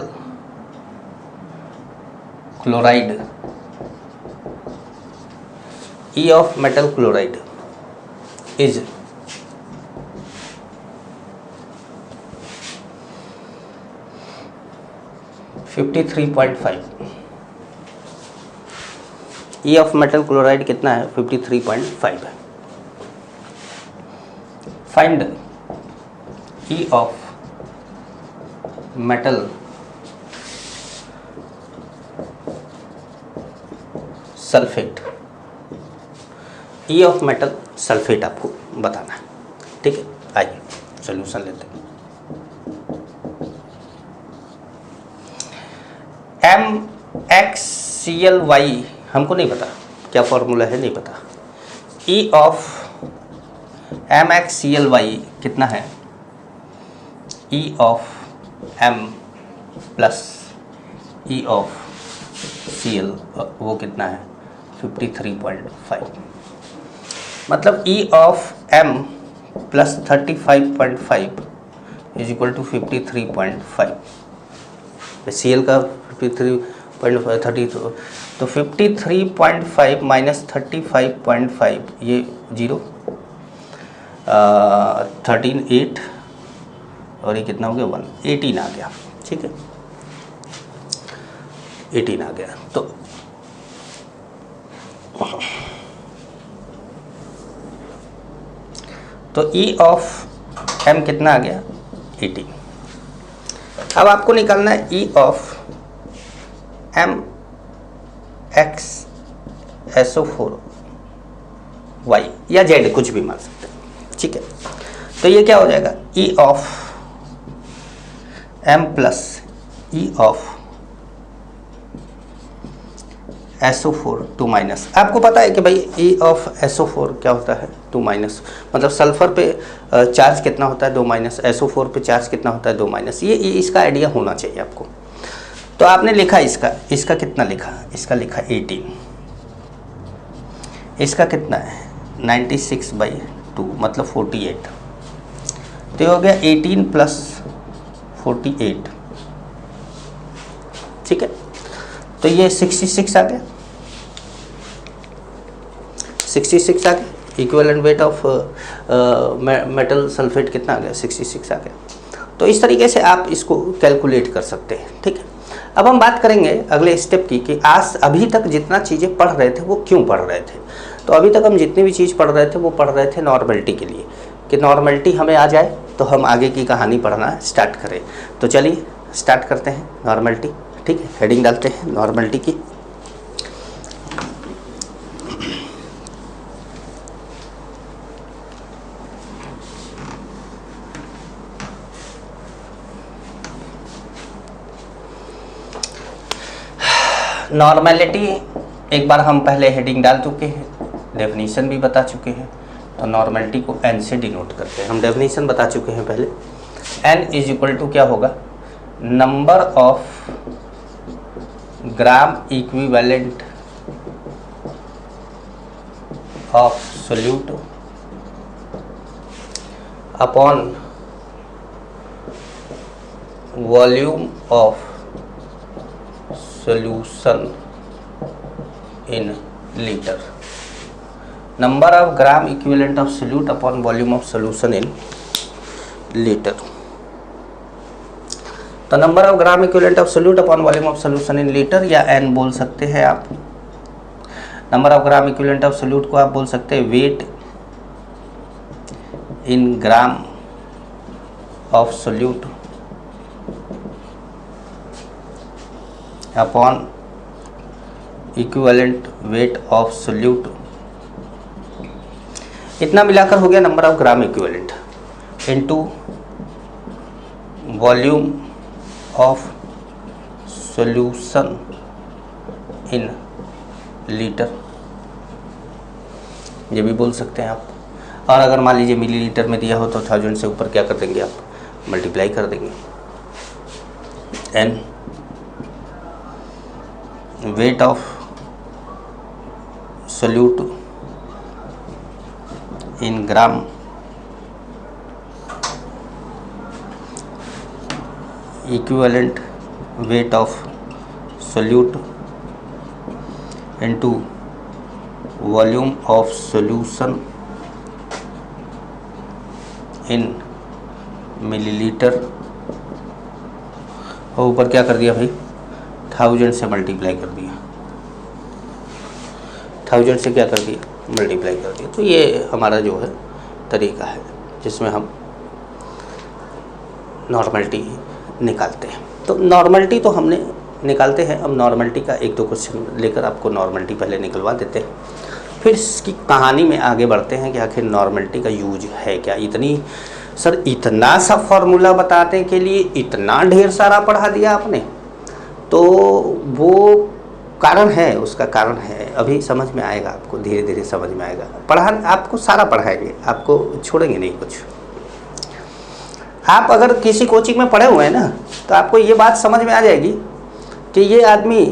chloride, E of metal chloride is 53.5। E of metal chloride कितना है 53.5 है। Find E of metal sulphate, E of metal sulphate आपको बताना है। ठीक है, आइए सॉल्यूशन लेते हैं। MxClY हमको नहीं पता क्या फॉर्मूला है, नहीं पता। E ऑफ MxClY कितना है, E of M plus E of CL वो कितना है 53.5, मतलब E of M plus 35.5 is equal to 53.5। CL का 53.30 तो 53.5 माइनस 35.5 ये 0, 13 8 और ये कितना हो गया 1, 18 आ गया। ठीक है, 18 आ गया। तो E ऑफ M कितना आ गया 18। अब आपको निकालना है E of M X SO4 Y या Z, कुछ भी मान सकते हैं। ठीक है, तो ये क्या हो जाएगा E of M plus E of SO4 2 minus. आपको पता है कि भाई E ऑफ SO4 क्या होता है 2 माइनस, मतलब सल्फर पे चार्ज कितना होता है 2 माइनस, SO4 पे चार्ज कितना होता है 2 माइनस। ये इसका आइडिया होना चाहिए आपको। तो आपने लिखा इसका कितना लिखा, इसका लिखा 18, इसका कितना है 96/2 मतलब 48। तो ये हो गया 18 प्लस 48। ठीक है, तो ये 66 आ गया, 66 आ गया। Equivalent weight of metal sulphate कितना आ गया 66 आ गया। तो इस तरीके से आप इसको कैलकुलेट कर सकते हैं। ठीक है, अब हम बात करेंगे अगले स्टेप की कि आज अभी तक जितना चीज़ें पढ़ रहे थे वो क्यों पढ़ रहे थे। तो अभी तक हम जितनी भी चीज़ पढ़ रहे थे वो पढ़ रहे थे नॉर्मलिटी के लिए, कि नॉर्मलिटी हमें आ जाए तो हम आगे की कहानी पढ़ना स्टार्ट करें। तो चलिए स्टार्ट करते हैं नॉर्मलिटी। ठीक है, हेडिंग डालते हैं नॉर्मलिटी की। नॉर्मलिटी एक बार हम पहले हेडिंग डाल चुके हैं, डेफिनीशन भी बता चुके हैं। तो नॉर्मलिटी को N से डिनोट करते हैं। हम डेफिनीशन बता चुके हैं पहले। N इज इक्वल टू क्या होगा, number of gram equivalent of solute upon volume of solution in liter। number of gram equivalent of solute upon volume of solution in liter। तो number of gram equivalent of solute upon volume of solution in litre या N बोल सकते हैं आप। Number of gram equivalent of solute को आप बोल सकते हैं weight in gram of solute upon equivalent weight of solute. इतना मिलाकर हो गया number of gram equivalent into volume of solution in litre, ये भी बोल सकते हैं आप। और अगर मान लीजिए मिलीलीटर में दिया हो तो 1000 से ऊपर क्या कर देंगे आप, मल्टीप्लाई कर देंगे। N weight of solute in gram equivalent weight of solute into volume of solution in millilitre. और ऊपर क्या कर दिया भाई, 1000 से मल्टीप्लाई कर दिया, 1000 से क्या कर दिया, मल्टीप्लाई कर दिया। तो ये हमारा जो है तरीका है जिसमें हम नॉर्मलिटी निकालते हैं। तो नॉर्मलिटी तो हमने निकालते हैं। अब नॉर्मलिटी का एक दो क्वेश्चन लेकर आपको नॉर्मलिटी पहले निकलवा देते हैं, फिर इसकी कहानी में आगे बढ़ते हैं कि आखिर नॉर्मलिटी का यूज है क्या। सर इतना सा फॉर्मूला बताने के लिए इतना ढेर सारा पढ़ा दिया आपने, तो वो कारण है, उसका कारण है, अभी समझ में आएगा आपको, धीरे धीरे समझ में आएगा। आपको सारा पढ़ाएंगे, आपको छोड़ेंगे नहीं कुछ। आप अगर किसी कोचिंग में पढ़े हुए हैं ना, तो आपको ये बात समझ में आ जाएगी कि ये आदमी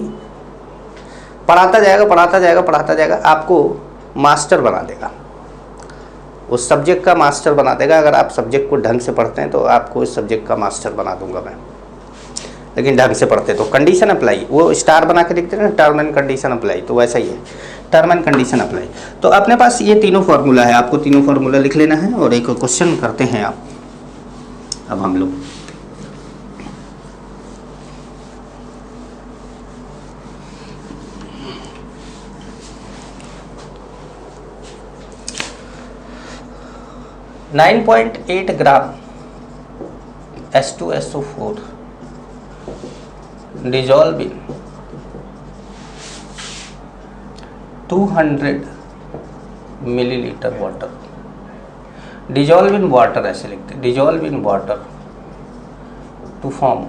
पढ़ाता जाएगा पढ़ाता जाएगा पढ़ाता जाएगा, आपको मास्टर बना देगा, उस सब्जेक्ट का मास्टर बना देगा। अगर आप सब्जेक्ट को ढंग से पढ़ते हैं तो आपको इस सब्जेक्ट का मास्टर बना दूंगा मैं, लेकिन ढंग से पढ़ते तो। कंडीशन अप्लाई, वो स्टार बना के लिखते हैं ना, टर्म एंड कंडीशन अप्लाई, तो वैसा ही है, टर्म एंड कंडीशन अप्लाई। तो अपने पास ये तीनों फार्मूला है, आपको तीनों फार्मूला लिख लेना है और एक क्वेश्चन करते हैं आप अब हम लोग। .8 gram H2SO4 dissolve in 200 millilitre water, dissolve in water ऐसे लिखते हैं, dissolve in water to form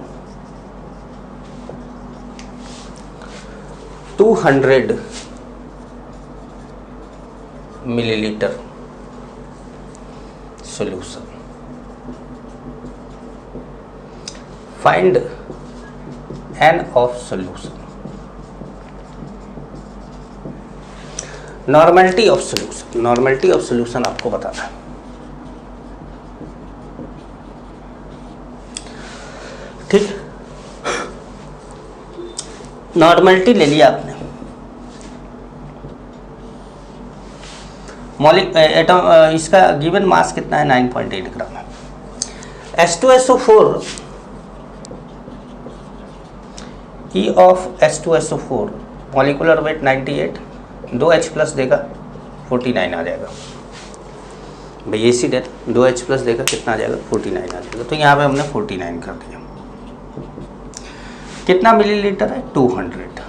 200 millilitre solution. Find n of solution. Normality of solution, normality of solution आपको बताना है। ठीक, नॉर्मेलिटी ले लिया आपने। मॉलिक एटम, इसका गिवन मास कितना है 9.8 ग्राम है। H2SO4 E of H2SO4 molecular weight 98, 2H plus देगा 49 आ जाएगा भाई, एसिड है 2H प्लस देगा कितना आ जाएगा 49 आ जाएगा। तो यहाँ पे हमने 49 कर दिया। कितना मिलीलीटर है 200,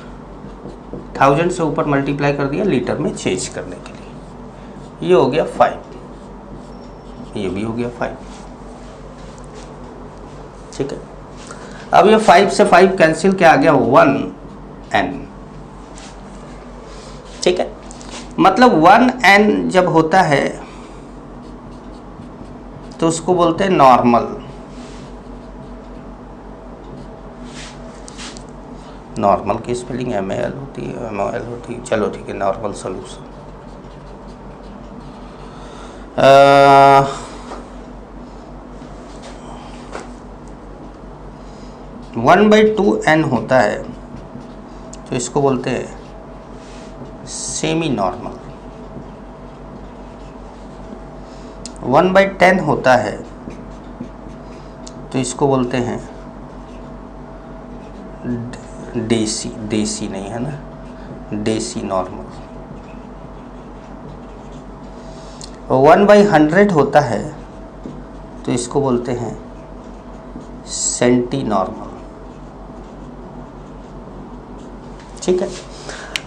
1000 से ऊपर मल्टीप्लाई कर दिया लीटर में चेंज करने के लिए। ये हो गया 5, ये भी हो गया 5। ठीक है, अब ये 5 से 5 कैंसिल, क्या आ गया 1n। ठीक है, मतलब 1n जब होता है तो उसको बोलते हैं नॉर्मल। नॉर्मल की स्पेलिंग MAL होती है, MOL होती है। चलो ठीक है, नॉर्मल सोल्यूशन। 1/2n होता है तो इसको बोलते हैं सेमी नॉर्मल। 1/10 होता है तो इसको बोलते हैं देसी, देसी नहीं है ना, देसी नॉर्मल। 1/100 होता है तो इसको बोलते हैं सेंटी नॉर्मल। ठीक है,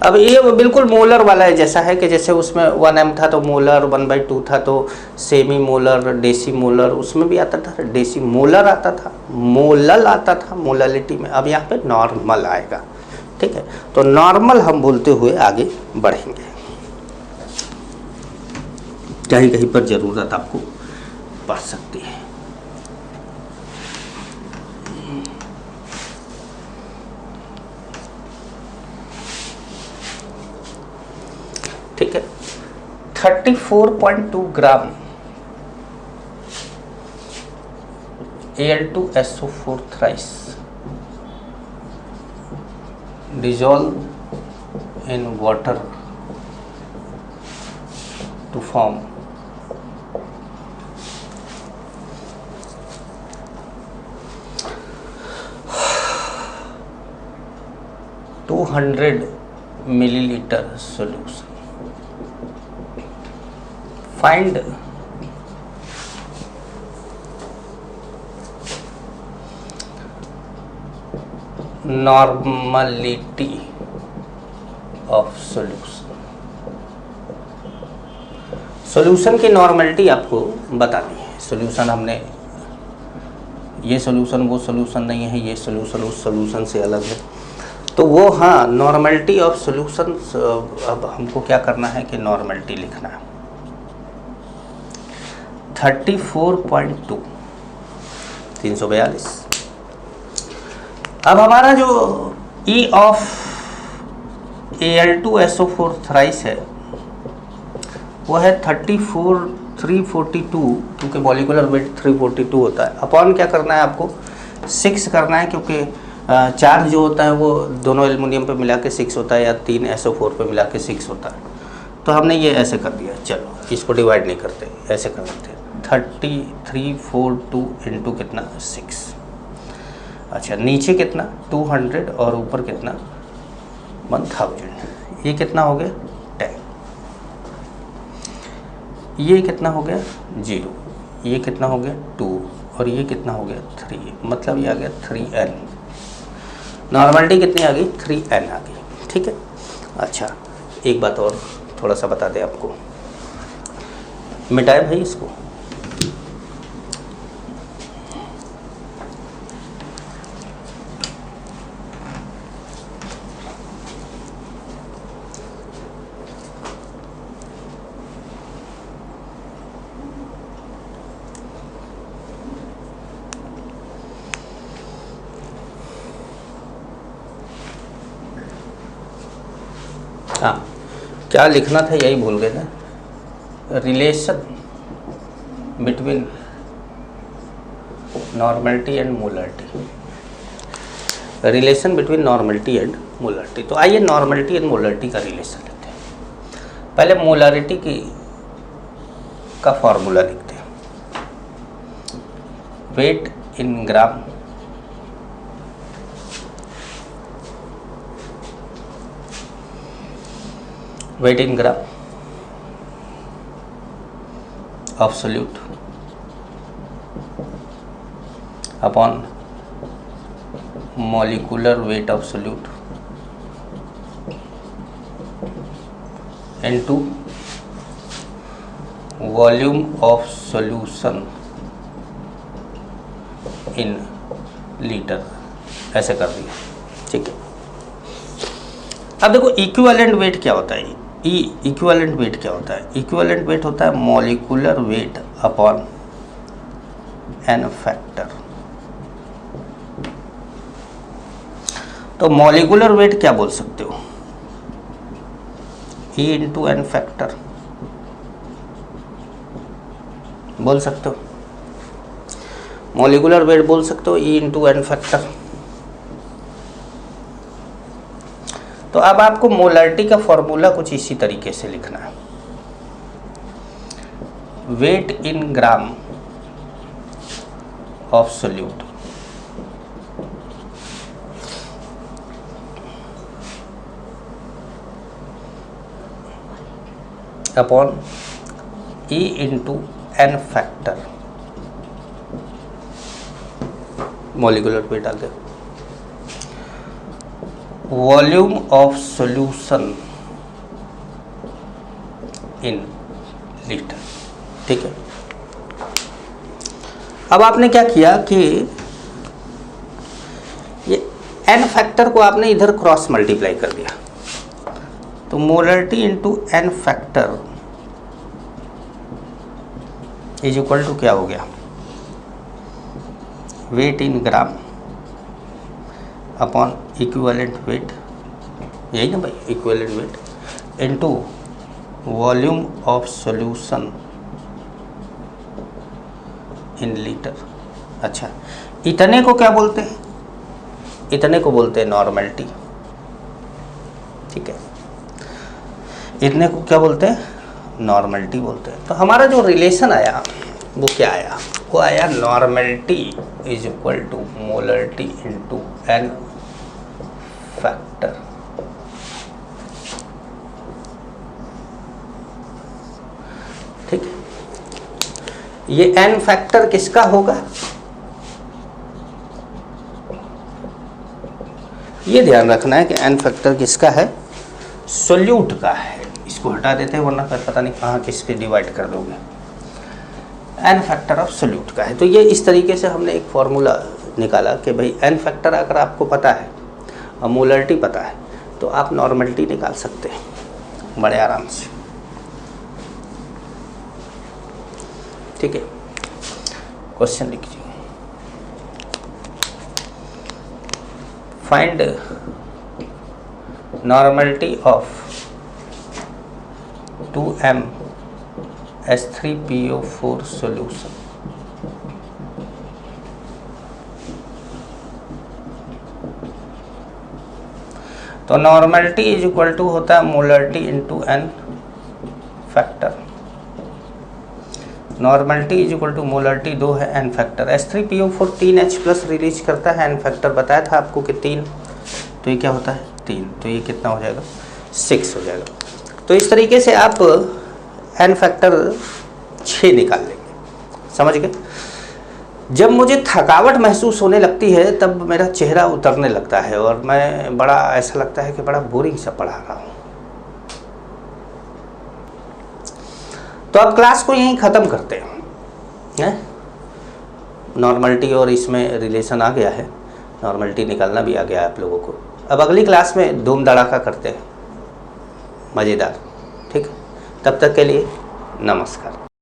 अब ये बिल्कुल मोलर वाला है, जैसा है कि जैसे उसमें 1m था तो मोलर, 1/2 था तो सेमी मोलर, डेसी मोलर, उसमें भी आता था डेसी मोलर आता था, मोलल आता था मोललिटी में। अब यहाँ पे नॉर्मल आएगा। ठीक है, तो नॉर्मल हम बोलते हुए आगे बढ़ेंगे। कहीं कहीं पर ज़रूरत आपको पड़ सकती है। ठीक है, 34.2 ग्राम Al2SO4 thrice dissolve in water to form 200 milliliter solution. Find normality of solution. Solution की नॉर्मलिटी आपको बतानी है। सॉल्यूशन हमने, ये सॉल्यूशन वो सॉल्यूशन नहीं है, ये सॉल्यूशन उस सॉल्यूशन से अलग है, तो वो हाँ नॉर्मलिटी ऑफ सॉल्यूशन। अब हमको क्या करना है कि नॉर्मलिटी लिखना है। 34.2 342। अब हमारा जो E ऑफ Al2SO4 थ्राइस है वो है 342, क्योंकि मॉलिक्यूलर वेट 342 होता है। अपॉन क्या करना है आपको, 6 करना है, क्योंकि चार्ज जो होता है वो दोनों एल्युमिनियम पे मिला के 6 होता है या 3 SO4 पे मिला के 6 होता है। तो हमने ये ऐसे कर दिया, चलो इसको डिवाइड नहीं करते, ऐसे कर देते हैं 3342 इंटू कितना 6। अच्छा, नीचे कितना 200 और ऊपर कितना 1000, ये कितना हो गया 10, ये कितना हो गया 0, ये कितना हो गया 2 और ये कितना हो गया 3, मतलब ये आ गया 3n। नॉर्मलिटी कितनी आ गई 3n आ गई, ठीक है। अच्छा, एक बात और थोड़ा सा बता दें आपको, मिटाए भाई इसको, हाँ क्या लिखना था यही भूल गए ना, relation between normality and molarity, relation between normality and molarity. तो आइए नॉर्मलिटी एंड मोलरिटी का रिलेशन लेते हैं। पहले मोलरिटी की का फॉर्मूला लिखते हैं, weight in gram weight in gram absolute upon molecular weight absolute into volume of solution in litre, ऐसे कर दिया, ठीक है। अब देखो इक्विवेलेंट वेट क्या होता है, इक्विवेलेंट वेट क्या होता है, इक्विवेलेंट वेट होता है molecular weight upon N factor. तो मॉलिक्यूलर वेट क्या बोल सकते हो, E इंटू एन फैक्टर बोल सकते हो, मॉलिक्यूलर वेट बोल सकते हो E इंटू एन फैक्टर। तो अब आपको मोलरिटी का फॉर्मूला कुछ इसी तरीके से लिखना है, weight in gram of solute upon E into N factor, molecular weight आ गया, volume of solution in litre, ठीक है। अब आपने क्या किया कि ये एन फैक्टर को आपने इधर क्रॉस मल्टीप्लाई कर दिया, तो molarity into N factor is equal to क्या हो गया, weight in gram upon equivalent weight, यही ना भाई, equivalent weight into volume of solution in litre. अच्छा, इतने को क्या बोलते हैं, इतने को बोलते हैं नॉर्मलिटी, ठीक है। इतने को क्या बोलते हैं, नॉर्मलिटी बोलते हैं। तो हमारा जो रिलेशन आया वो क्या आया, वो आया normality is equal to molarity into N factor. ठीक है, ये एन फैक्टर किसका होगा, ये ध्यान रखना है कि एन फैक्टर किसका है, सोल्यूट का है। इसको हटा देते हैं वरना पता नहीं कहाँ किस पे डिवाइड कर दोगे। एन फैक्टर ऑफ सोल्यूट का है। तो ये इस तरीके से हमने एक फॉर्मूला निकाला कि भाई एन फैक्टर अगर आपको पता है और मोलरिटी पता है तो आप नॉर्मलिटी निकाल सकते हैं बड़े आराम से। ठीक है, क्वेश्चन लिखिए, find normality of 2m H3PO4 solution. तो नॉर्मलिटी इज इक्वल टू होता है molarity into n factor. Normality is equal to molarity 2 है, n factor. H3PO4 3H plus release करता है, n फैक्टर बताया था आपको कि 3, तो ये क्या होता है 3, तो ये कितना हो जाएगा 6 हो जाएगा। तो इस तरीके से आप n फैक्टर 6 निकाल लेंगे, समझ गए। जब मुझे थकावट महसूस होने लगती है तब मेरा चेहरा उतरने लगता है और मैं बड़ा ऐसा लगता है कि बड़ा बोरिंग सा पढ़ा रहा हूँ। तो अब क्लास को यहीं ख़त्म करते हैं। नॉर्मलिटी और इसमें रिलेशन आ गया है, नॉर्मलिटी निकालना भी आ गया है आप लोगों को। अब अगली क्लास में धूम धड़ाका करते हैं, मज़ेदार, ठीक। तब तक के लिए नमस्कार।